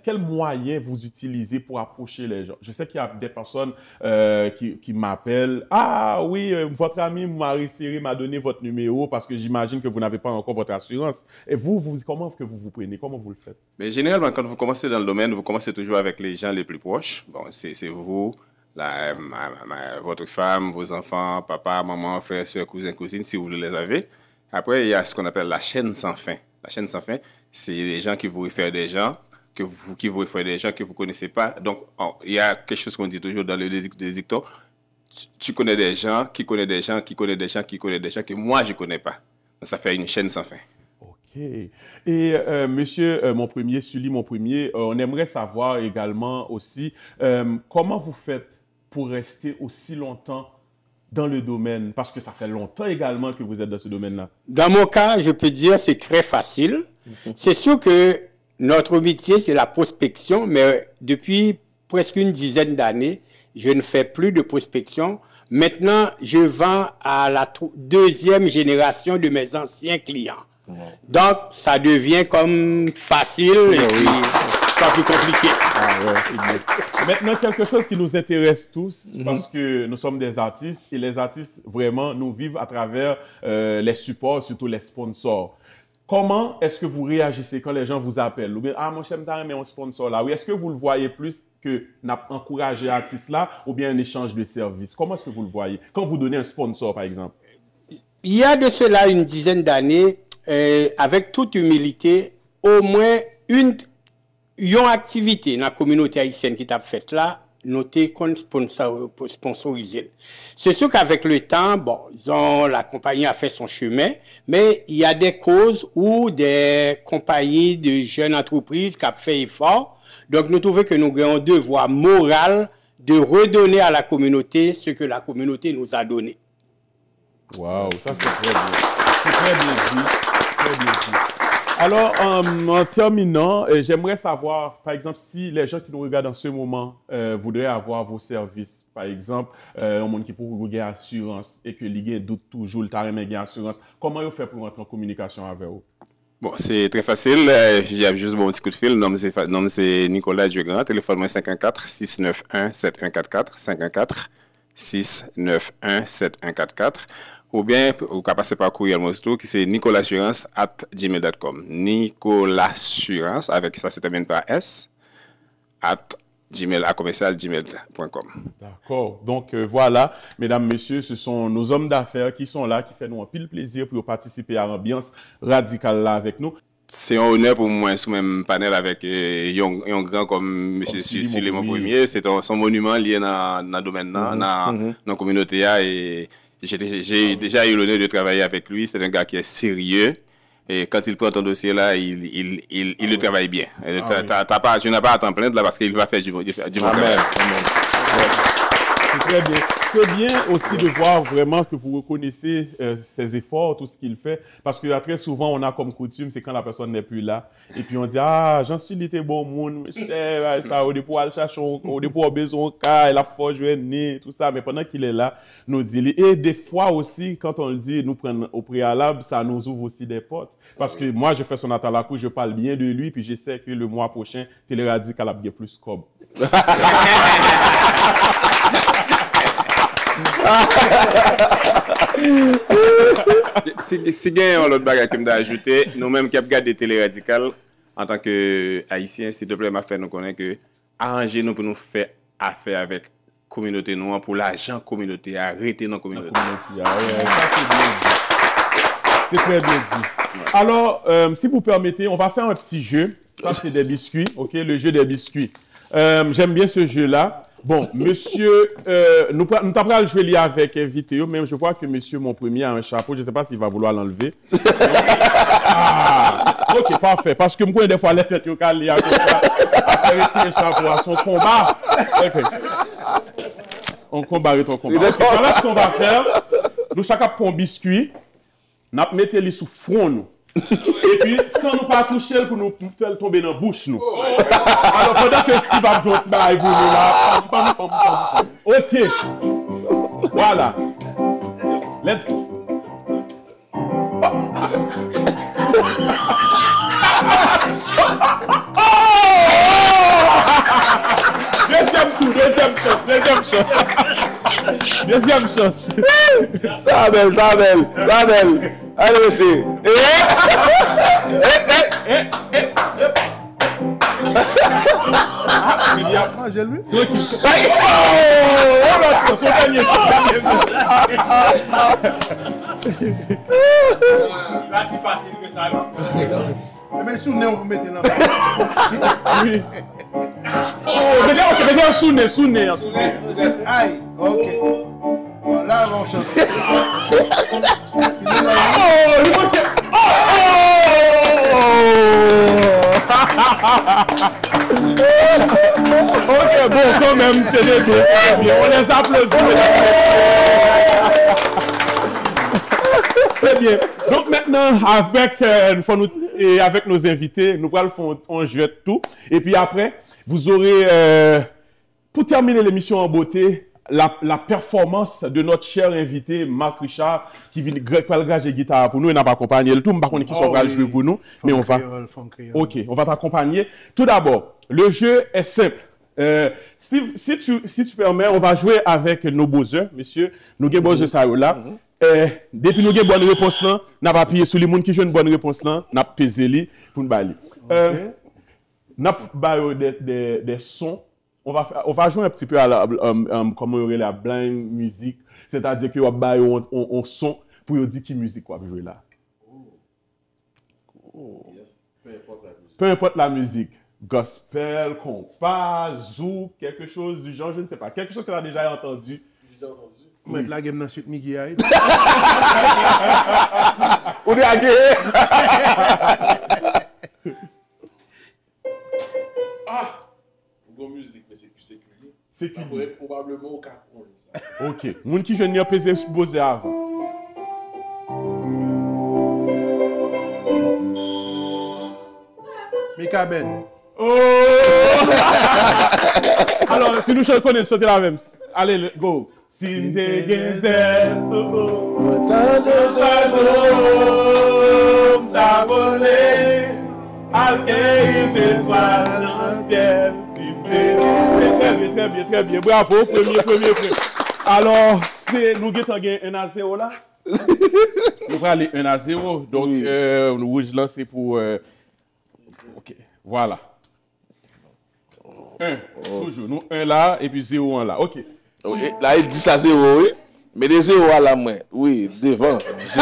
quel moyen vous utilisez pour approcher les gens? Je sais qu'il y a des personnes qui m'appellent. Ah oui, votre ami m'a référé, m'a donné votre numéro parce que j'imagine que vous n'avez pas encore votre assurance. Et comment que vous prenez? Comment vous le faites? Mais généralement, quand vous commencez dans le domaine, vous commencez toujours avec les gens les plus proches. Bon, c'est vous, votre femme, vos enfants, papa, maman, frère, soeur, cousin, cousine, si vous les avez. Après, il y a ce qu'on appelle la chaîne sans fin. La chaîne sans fin, c'est les gens qui vous réfèrent des gens, qui vous réfèrent des gens que vous ne connaissez pas. Donc, il y a quelque chose qu'on dit toujours dans le dicton. Tu connais des gens, qui connaissent des gens, qui connaissent des gens, qui connaissent des gens que moi, je ne connais pas. Donc, ça fait une chaîne sans fin. OK. Et monsieur, mon premier, Sully, mon premier, on aimerait savoir également aussi comment vous faites pour rester aussi longtemps dans le domaine, parce que ça fait longtemps également que vous êtes dans ce domaine-là. Dans mon cas, je peux dire c'est très facile. C'est sûr que notre métier, c'est la prospection, mais depuis presque une dizaine d'années, je ne fais plus de prospection. Maintenant, je vends à la deuxième génération de mes anciens clients. Donc, ça devient comme facile et puis pas plus compliqué. Ah ouais, maintenant, quelque chose qui nous intéresse tous, parce que nous sommes des artistes, et les artistes, vraiment, nous vivent à travers les supports, surtout les sponsors. comment est-ce que vous réagissez quand les gens vous appellent? Ou bien, ah, mon cher, mais un sponsor là. Oui, est-ce que vous le voyez plus que encourager l'artiste là ou bien un échange de services? Comment est-ce que vous le voyez? Quand vous donnez un sponsor, par exemple. Il y a de cela une dizaine d'années, avec toute humilité, au moins une activité dans la communauté haïtienne qui t'a fait là, noté qu'on sponsorisé. C'est sûr qu'avec le temps, bon, la compagnie a fait son chemin, mais il y a des causes ou des compagnies de jeunes entreprises qui ont fait effort. Donc, nous trouvons que nous avons un devoir moral de redonner à la communauté ce que la communauté nous a donné. Wow, ça c'est très bien. C'est très bien dit. Très bien dit. Alors, en terminant, j'aimerais savoir, par exemple, si les gens qui nous regardent en ce moment voudraient avoir vos services, par exemple, un monde qui pourrait gagner assurance et que l'IG doute toujours le terrain gagner assurance, comment ils font pour entrer en communication avec vous? Bon, c'est très facile. J'ai juste mon petit coup de fil. Nom c'est Nicolas Diegrand. Téléphone 514-691-7144. 514-691-7144. Ou bien, vous pouvez passer par courriel Mosto, qui c'est nicolassurance@gmail.com. Nicolassurance, avec ça, c'est terminé par S, @gmail.com. D'accord. Donc, voilà, mesdames, messieurs, ce sont nos hommes d'affaires qui sont là, qui font nous un pile plaisir pour participer à l'ambiance radicale là avec nous. C'est un honneur pour moi, sous même panel avec un grand comme M. Suleiman Premier. C'est son monument lié dans le domaine, dans la communauté. Et j'ai déjà eu l'honneur de travailler avec lui. C'est un gars qui est sérieux. Et quand il prend ton dossier là, il le travaille bien. Tu n'as pas à t'en plaindre là parce qu'il va faire du bon travail. C'est très bien. C'est bien aussi de voir vraiment que vous reconnaissez ses efforts, tout ce qu'il fait. Parce que très souvent, on a comme coutume, c'est quand la personne n'est plus là. Et puis on dit, ah, j'en suis l'été bon monde, ça, au dépôt, elle cherche, au dépôt, besoin de cas, elle a fort joué, tout ça. Mais pendant qu'il est là, nous dit. Et des fois aussi, quand on le dit, nous prenons au préalable, ça nous ouvre aussi des portes. Parce que moi, je fais son atalakou, je parle bien de lui, puis je sais que le mois prochain, Télé Radical a bien plus cob. Si il y a un autre bagage qui m'a ajouté, nous-mêmes qui avons gardé Télé Radical, en tant qu'Haïtiens, s'il te plaît, m'a fait nous connaître que arranger nous pour nous faire affaire avec la communauté noire, pour l'argent communauté, arrêter nos communautés. C'est très bien dit. Alors, si vous permettez, on va faire un petit jeu. Ça, c'est des biscuits, ok? Le jeu des biscuits. J'aime bien ce jeu-là. Bon, monsieur, nous t'apprends jouer lié avec invité, même je vois que monsieur, mon premier, a un chapeau. Je ne sais pas s'il va vouloir l'enlever. Ok, parfait. Parce que moi, des fois, les têtes, à faire retirer le chapeau à son combat. Ok. On combat ton combat. Okay. Voilà ce qu'on va faire. Nous, chacun prend un biscuit. Nous mettons les sous front, nous. Et puis, sans nous pas toucher pour nous faire tomber dans la bouche, nous. Alors, pendant que Steve a joué, là, ok. Voilà. Let's go. Deuxième chance. Ça va belle. Allez, monsieur. J'ai lu. Là, c'est facile que ça. Mais sous nez, on peut mettre là. Oui. Oh, mettez sous nez. Aïe, ok. Bon, là, on chante. Ok, bon, quand même, c'est des deux. On les applaudit. C'est bien. Donc maintenant, avec nos invités, nous allons faire un jeu de tout. Et puis après, vous aurez, pour terminer l'émission en beauté, la performance de notre cher invité, Marc Richard, qui vient de grager guitare pour nous. Il n'a pas accompagné le tout. Je ne sais pas qui sont venus jouer pour nous. Mais on va. Ok, on va t'accompagner. Tout d'abord, le jeu est simple. Steve, si tu permets, on va jouer avec nos buzzers, monsieur. Nous avons buzzers ça là. depuis nous avons une bonne réponse, nous n'avons pas appuyé sur les gens qui ont une bonne réponse, nous avons pesé les pour nous bailler. Nous avons des sons. On va jouer un petit peu à la, comment on la blind musique, c'est-à-dire que on va un son pour dire qui musique on va jouer là. Peu importe la musique. Gospel, compas, zouk, quelque chose du genre, je ne sais pas. Quelque chose que tu as déjà entendu. Mettre la game dans la suite Mickey Hyde. On est à Bonne musique, mais c'est séculier. Séculier. Probablement au Cameroun. Ok. Moun qui jeune pesé supposé avant. Mika Ben. Oh! Alors, si nous connaissons, chanter la même. Allez, go. Sinde Genzel. T'as volé. Alkeïs étoiles dans le ciel. C'est très bien, très bien. Bravo, premier. Alors, nous avons 1-0 là. Nous allons aller 1-0. Donc, nous rouge là, c'est pour. Ok, voilà. 1, toujours. Nous 1 là, et puis 0 1 là. Ok. Là, il dit ça 0, oui. Mais des 0 à la main. Oui, devant. C'est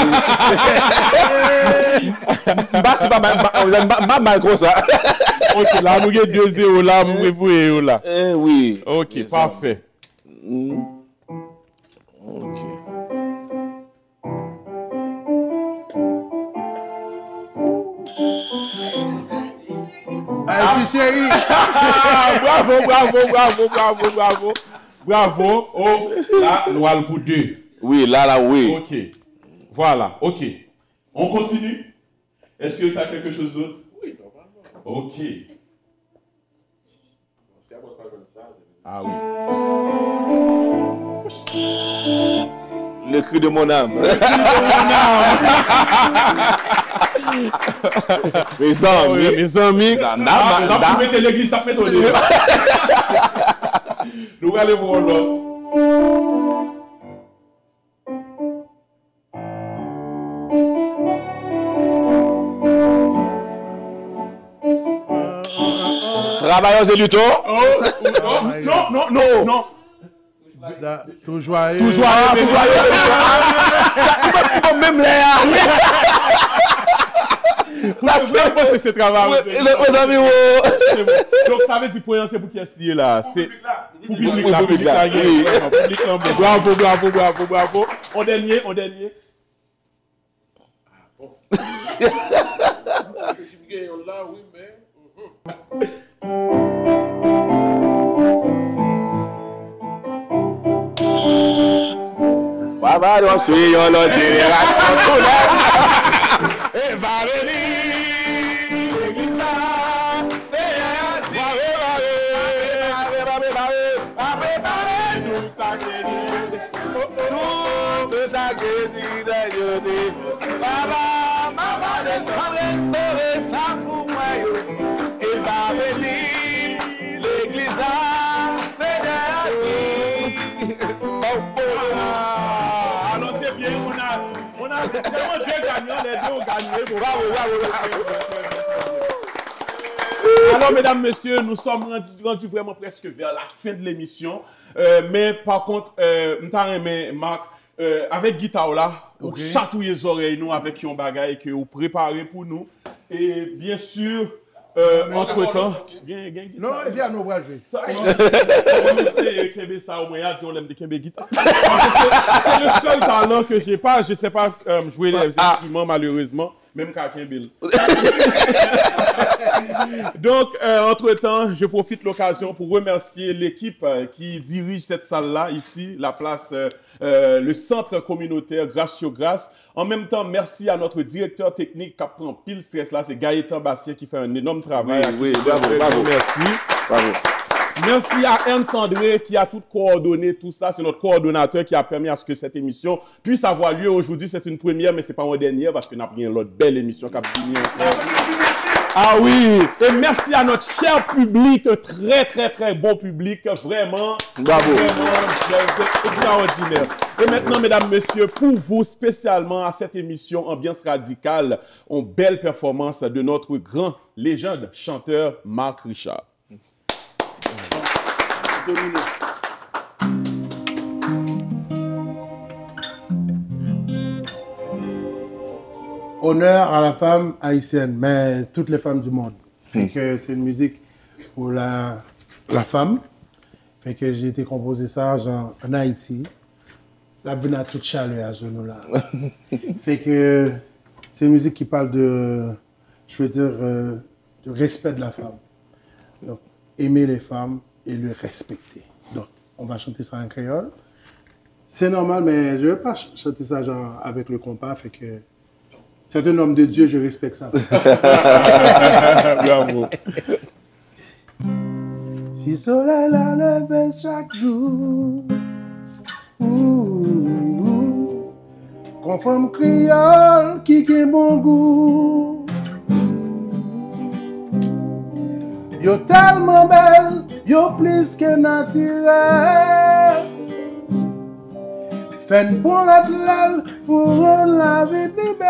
pas mal comme ça. Ok, là, nous avons 2-0 là, nous pouvons là. Oui. Ok, parfait. Ok. Haïti chérie. Bravo. Oh, là, nous allons pour 2. Oui, là, oui. Ok. Voilà, ok. On continue. Est-ce que tu as quelque chose d'autre? Oui, normalement. Ok. C'est à moi de pas ça. Ah oui. Le cri de mon âme. Mes amis. Vous mettez l'église, ça met au début. Nous allons voir l'autre. Travailleurs et luttons. Non. Toujours joyeux. Même là. Ça c'est ce travail. Les amis, donc ça veut dire pour c'est pour qui est lié là. C'est pour public là. Bravo. On dernier. Là, oui, mais. Nous suivons notre génération. Et va venir l'église là. C'est tout ça que dit Dieu. Papa, maman, descend restaurer ça pour moi. Il va venir l'église là. C'est Alors c'est bien, on a vraiment deux gagnants, les deux ont gagné. Bravo. Alors mesdames, messieurs, nous sommes rendus vraiment presque vers la fin de l'émission. Mais par contre, Marc, avec guitare là, vous chatouillez les oreilles nous avec un bagage que vous préparez pour nous. Et bien sûr, entre-temps, non, et bien, nous allons jouer. C'est ça au moins, on aime des guitares. C'est le seul talent que j'ai pas. Je sais pas jouer les instruments malheureusement, même qu'à Kimbel. Donc, entre-temps, je profite de l'occasion pour remercier l'équipe qui dirige cette salle-là, ici, la place, le centre communautaire Grâce sur Grâce. En même temps, merci à notre directeur technique qui prend pile stress là, c'est Gaëtan Bastien qui fait un énorme travail. Oui, bravo. Merci. Bravo. Merci à Ernst André qui a tout coordonné, tout ça. C'est notre coordonnateur qui a permis à ce que cette émission puisse avoir lieu. Aujourd'hui, c'est une première, mais ce n'est pas une dernière parce qu'on a pris une autre belle émission qui a fini. Ah oui! Et merci à notre cher public, très, très, très bon public. Vraiment. Bravo. Vraiment, extraordinaire. Et maintenant, mesdames, messieurs, pour vous, spécialement à cette émission Ambiance Radicale, une belle performance de notre grand légende chanteur Marc Richard. Honneur à la femme haïtienne, mais toutes les femmes du monde. Fait que c'est une musique pour la femme. Fait que j'ai été composé ça genre, en Haïti. La venue à toute chaleur à ce moment-là. Fait que c'est une musique qui parle de, je veux dire, de respect de la femme. Donc, aimer les femmes et le respecter. Donc, on va chanter ça en créole. C'est normal, mais je ne vais pas chanter ça genre avec le compas, fait que c'est un homme de Dieu, je respecte ça. Bravo. Si soleil la lève chaque jour, conforme créole qui a bon goût. Yo tellement belle, yo plus que naturel. Faites pour l'aile, pour rendre la vie plus belle.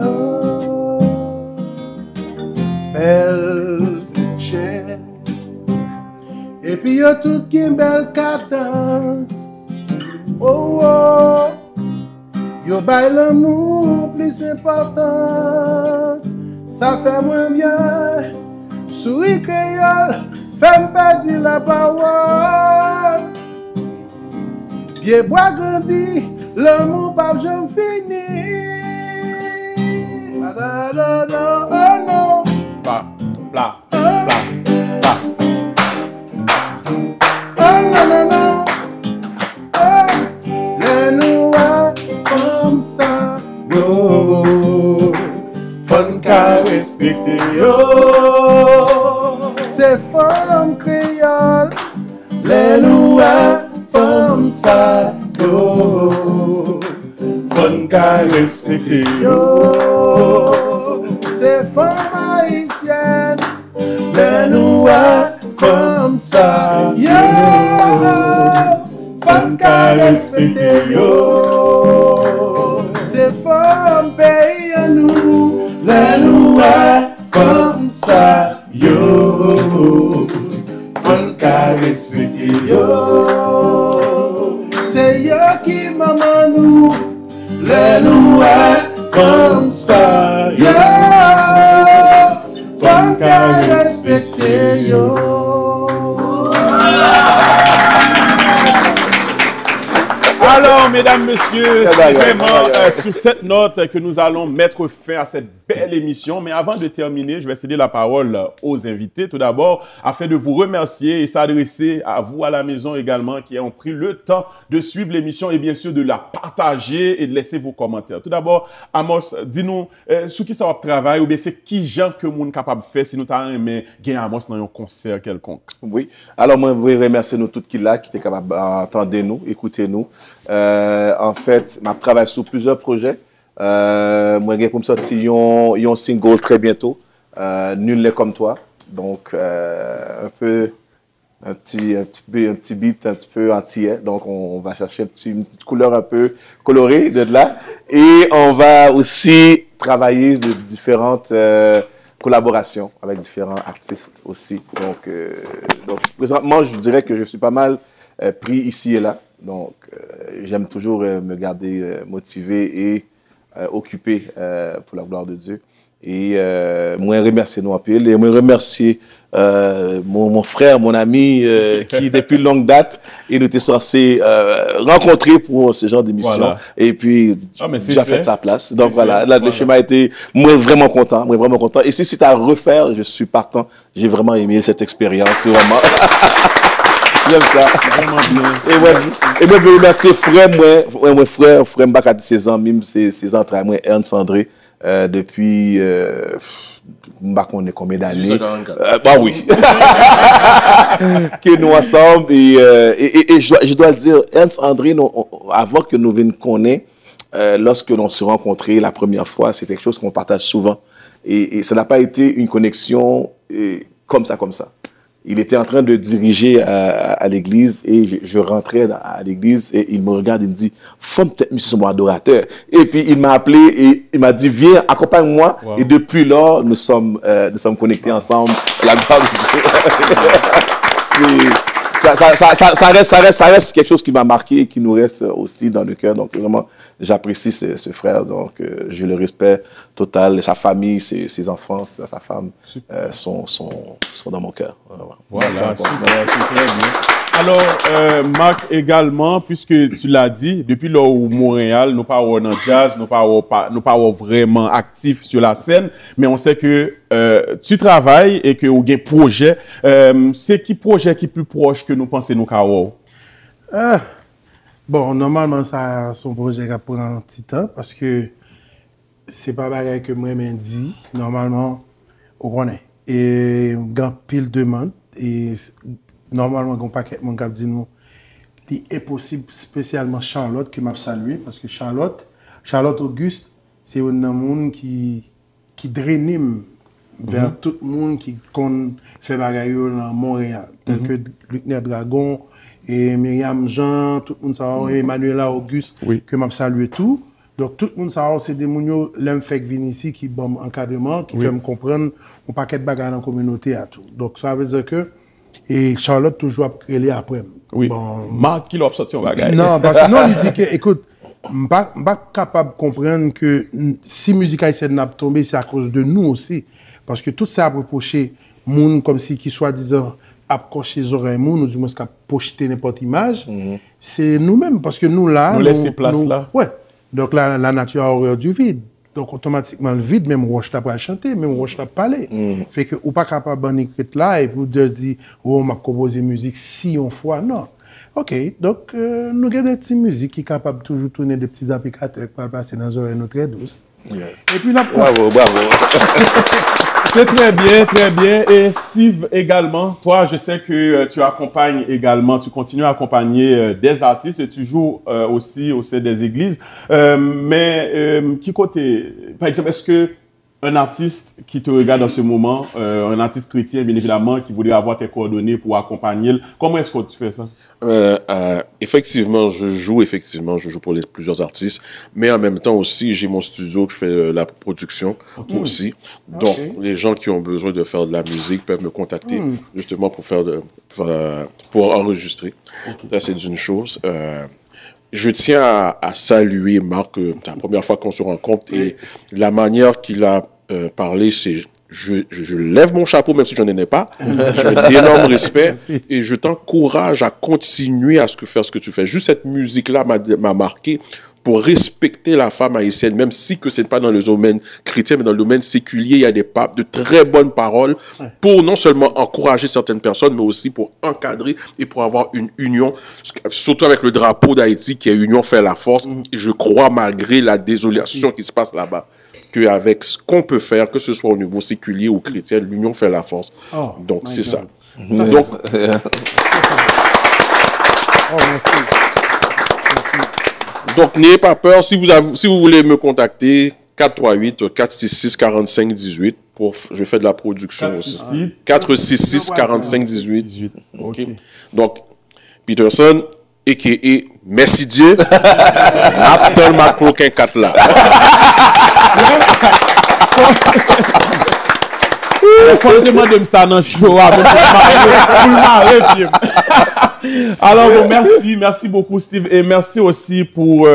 Oh, belle chair. Et puis y'a tout qui est belle cadence. Oh, oh. Yo bail l'amour plus importance. Ça fait moins bien. Souris créole, femme pas dire la parole. Bien bois grandi, l'amour pas jamais fini. Da, da, da, oh non. Bla, bla, Oh, bla, bla. oh non, non, non. Oh, les noirs comme ça. Oh, fun qu'à respecter. Oh, c'est femme créole. Les noirs comme ça. Oh, fun qu'à respecter. Oh, c'est femme haïtienne. Les noirs comme ça. Yo, femme qu'à respecter. Yo, c'est femme pays à nous. Les noirs comme ça. Yo, femme qu'à respecter. Yo, c'est yo qui maman nous. Les noirs comme ça. Yo, femme qu'à respecter. Yo. Alors, mesdames, messieurs, c'est bye, vraiment bye, bye. sur cette note que nous allons mettre fin à cette belle émission. Mais avant de terminer, je vais céder la parole aux invités, tout d'abord, afin de vous remercier et s'adresser à vous à la maison également, qui ont pris le temps de suivre l'émission et bien sûr de la partager et de laisser vos commentaires. Tout d'abord, Amos, dis-nous, sous qui ça va travailler ou bien c'est qui gens que nous sommes capables de faire si nous avons aimé gagner Amos dans un concert quelconque? Oui. Alors, moi, je veux remercier nous tous qui là, qui étaient capables d'entendre nous, écouter nous. En fait, je travaille sur plusieurs projets. Moi, j'ai pour me sortir un single très bientôt. Nul n'est comme toi. Donc, un petit beat un petit peu antillais. Donc, on va chercher une petite couleur un peu colorée de là. Et on va aussi travailler de différentes collaborations avec différents artistes aussi. Donc, présentement, je dirais que je suis pas mal pris ici et là. Donc, j'aime toujours me garder motivé et occupé pour la gloire de Dieu. Et moi, remercier nous un peu. Et moi, remercier mon frère, mon ami, qui depuis longue date, il était censé rencontrer pour ce genre d'émission. Voilà. Et puis, c'est tu as fait sa place. Donc voilà, là, le Voilà. schéma a été, moi, vraiment content. Moi, vraiment content. Et si c'est à refaire, je suis partant. J'ai vraiment aimé cette expérience. C'est vraiment... J'aime ça. Vraiment bien. Et moi, je veux remercier frère, mon frère Mbaka de ses amis, ses entrailles, moi, Ernst André, depuis, Mbaka, on est combien d'années? Bah oui. Que nous ensemble, et je dois le dire, Ernst André, avant que nous venions connaître, lorsque l'on se rencontrait la première fois, c'est quelque chose qu'on partage souvent. Et ça n'a pas été une connexion comme ça. Il était en train de diriger à l'église et je rentrais à l'église et il me regarde et me dit « Femme, peut-être monsieur mon adorateur ». Et puis il m'a appelé et il m'a dit « Viens, accompagne-moi ». Wow. Et depuis là, nous sommes connectés ensemble. La gloire de Dieu. Ça reste quelque chose qui m'a marqué et qui nous reste aussi dans le cœur. Donc vraiment, j'apprécie ce frère. Donc je le respecte total. Sa famille, ses enfants, sa femme sont dans mon cœur. Voilà, super, très bien. Alors, Marc, également, puisque tu l'as dit, depuis là où Montréal, nous pas dans jazz, nous pas vraiment actifs sur la scène, mais on sait que tu travailles et que vous avez un projet. C'est qui projet qui est plus proche que nous pensons nous Kawo? Bon, normalement, ça son projet qui prend un petit temps parce que c'est pas pareil que moi-même dit. Normalement, on connaît. Et grand pile demande et normalement, un paquet de monde qui dit nous, il est possible, spécialement Charlotte, que m'a salué, parce que Charlotte Auguste, c'est un monde qui draine vers tout le monde qui fait bagaille dans Montréal, tel que Luc Dragon et Myriam Jean, tout le monde sait, Emmanuela Auguste, que m'a salué tout. Donc tout le monde sait, c'est des gens qui l'aiment faire venir ici, qui bon encadrement, qui fait me comprendre un paquet de bagages dans la communauté à tout. Donc ça veut dire que et Charlotte toujours après après. Oui. Bon, Marc qui l'a sorti en bagaille. Non, parce que non, il dit que, écoute, je ne suis pas capable de comprendre que si musique haïtienne n'a pas tombé, c'est à cause de nous aussi. Parce que tout ça a reproché, moun comme si qui soi-disant a coché les oreilles, moun, ou du moins a projeté n'importe image, c'est nous-mêmes. Parce que nous là. Nous laissons place là. Ouais. Donc la nature a horreur du vide. Donc, automatiquement, le vide, même Roche n'a pas chanté, même Roche n'a pas parlé. Fait que, ou pas capable d'écrire là et pour dire, oh, on m'a composé musique si on fois, non. OK, donc, nous avons des petites musiques qui sont capables de toujours tourner des petits applicateurs qui peuvent passer dans les oreilles très douces. Yes. Et puis là, bravo. C'est très bien, très bien. Et Steve également, toi, je sais que tu accompagnes également, tu continues à accompagner des artistes et tu joues aussi au sein des églises. Mais qui côté, par exemple, est-ce que un artiste qui te regarde en ce moment, un artiste chrétien, bien évidemment, qui voudrait avoir tes coordonnées pour accompagner, comment est-ce que tu fais ça? Effectivement, je joue pour plusieurs artistes, mais en même temps aussi, j'ai mon studio que je fais la production aussi. Donc, les gens qui ont besoin de faire de la musique peuvent me contacter justement pour enregistrer. Ça, c'est d'une chose. Je tiens à saluer Marc, c'est la première fois qu'on se rencontre et la manière qu'il a parlé, c'est je lève mon chapeau même si je n'en ai pas. Je d'énorme respect et je t'encourage à continuer à faire ce que tu fais. Juste cette musique-là m'a marqué pour respecter la femme haïtienne, même si que ce n'est pas dans le domaine chrétien, mais dans le domaine séculier, il y a de très bonnes paroles pour non seulement encourager certaines personnes, mais aussi pour encadrer et pour avoir une union, surtout avec le drapeau d'Haïti qui est union fait la force. Et je crois, malgré la désolation qui se passe là-bas, qu'avec ce qu'on peut faire, que ce soit au niveau séculier ou chrétien, l'union fait la force. Donc, c'est ça. Donc, donc, n'ayez pas peur. Si vous voulez me contacter, 438-466-4518. Je fais de la production aussi. 466-4518. Okay. Donc, Peterson, a.k.a. Merci Dieu, appelle ma croquin 4 là. Il faut demander ça dans le show. Alors, merci beaucoup Steve et merci aussi pour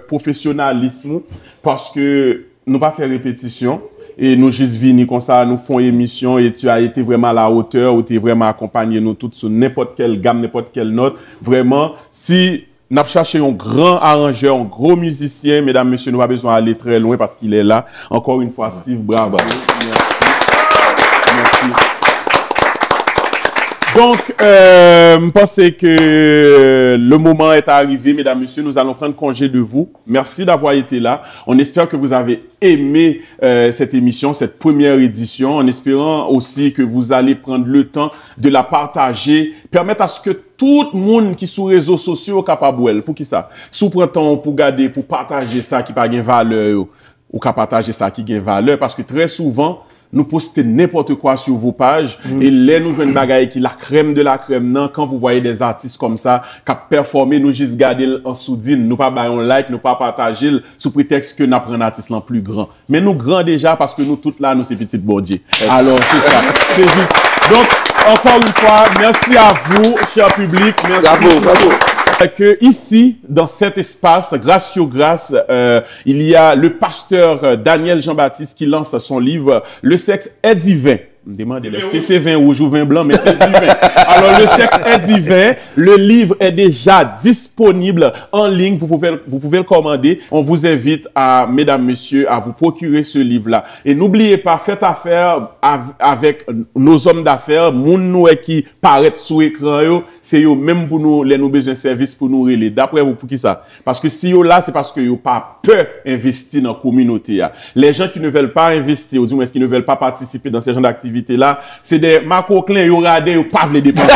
professionnalisme parce que nous pas fait répétition et nous juste venir comme ça, nous font émission et tu as été vraiment à la hauteur, tu es vraiment accompagné nous toutes sur n'importe quelle gamme, n'importe quelle note. Vraiment, si nous avons cherché un grand arrangeur, un gros musicien, mesdames, messieurs, nous n'avons pas besoin d'aller très loin parce qu'il est là. Encore une fois, Steve, bravo. Merci. Donc, je pense que le moment est arrivé, mesdames, messieurs. Nous allons prendre congé de vous. Merci d'avoir été là. On espère que vous avez aimé cette émission, cette première édition, en espérant aussi que vous allez prendre le temps de la partager, permettre à ce que tout le monde qui est sur les réseaux sociaux est capable. Pour qui ça? Si vous prenez temps pour garder, pour partager ça qui n'a pas de valeur, ou qu'à partager ça qui a valeur, parce que très souvent, nous postons n'importe quoi sur vos pages et là, nous jouons une bagaille qui est la crème de la crème. Non, quand vous voyez des artistes comme ça, qui performent, nous juste garder en soudine, nous pas bailler un like, nous pas partager sous prétexte que nous apprenons un artiste plus grand. Mais nous grand déjà parce que nous toutes là, nous c'est petites bordiers. Alors, c'est ça. C'est juste. Donc, encore une fois, merci à vous, cher public. Merci. Bravo. Que ici, dans cet espace, grâce sur grâce, il y a le pasteur Daniel Jean-Baptiste qui lance son livre « Le sexe est divin ». Me demandez, est-ce que c'est vin rouge ou vin blanc, mais c'est divin. Alors, le sexe est divin. Le livre est déjà disponible en ligne. Vous pouvez le commander. On vous invite à, mesdames, messieurs, à vous procurer ce livre-là. Et n'oubliez pas, faites affaire avec nos hommes d'affaires. Moun nou qui paraît sous écran, c'est eux même pour nous, les nous besoin de service pour nous relayer. D'après vous, pour qui ça? Parce que si yo là, c'est parce que yo pas peur investir dans la communauté. Les gens qui ne veulent pas investir, ou du moins qui ne veulent pas participer dans ces genres d'activités, là, c'est des macro-clins, ils radé, ils pas les dépenser.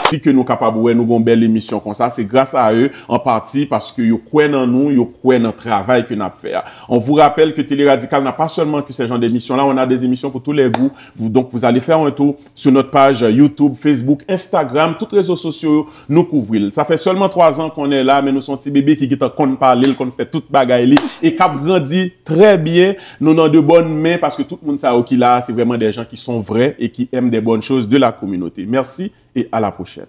Si que nous capables nous avons une belle émission comme ça, c'est grâce à eux en partie parce que ils croient en nous, ils croient dans le travail que nous fait. On vous rappelle que Télé Radical n'a pas seulement que ces genres d'émissions là, on a des émissions pour tous les goûts. Donc vous allez faire un tour sur notre page YouTube, Facebook, Instagram, tous les réseaux sociaux nous couvrent. Ça fait seulement 3 ans qu'on est là, mais nous sommes petits bébés qui qu'on parler, qu'on fait toute bagaille et qui grandit très bien. Nous avons de bonnes mains parce que tout le monde sait qui là, c'est vraiment des gens qui sont vrais et qui aiment des bonnes choses de la communauté. Merci et à la prochaine.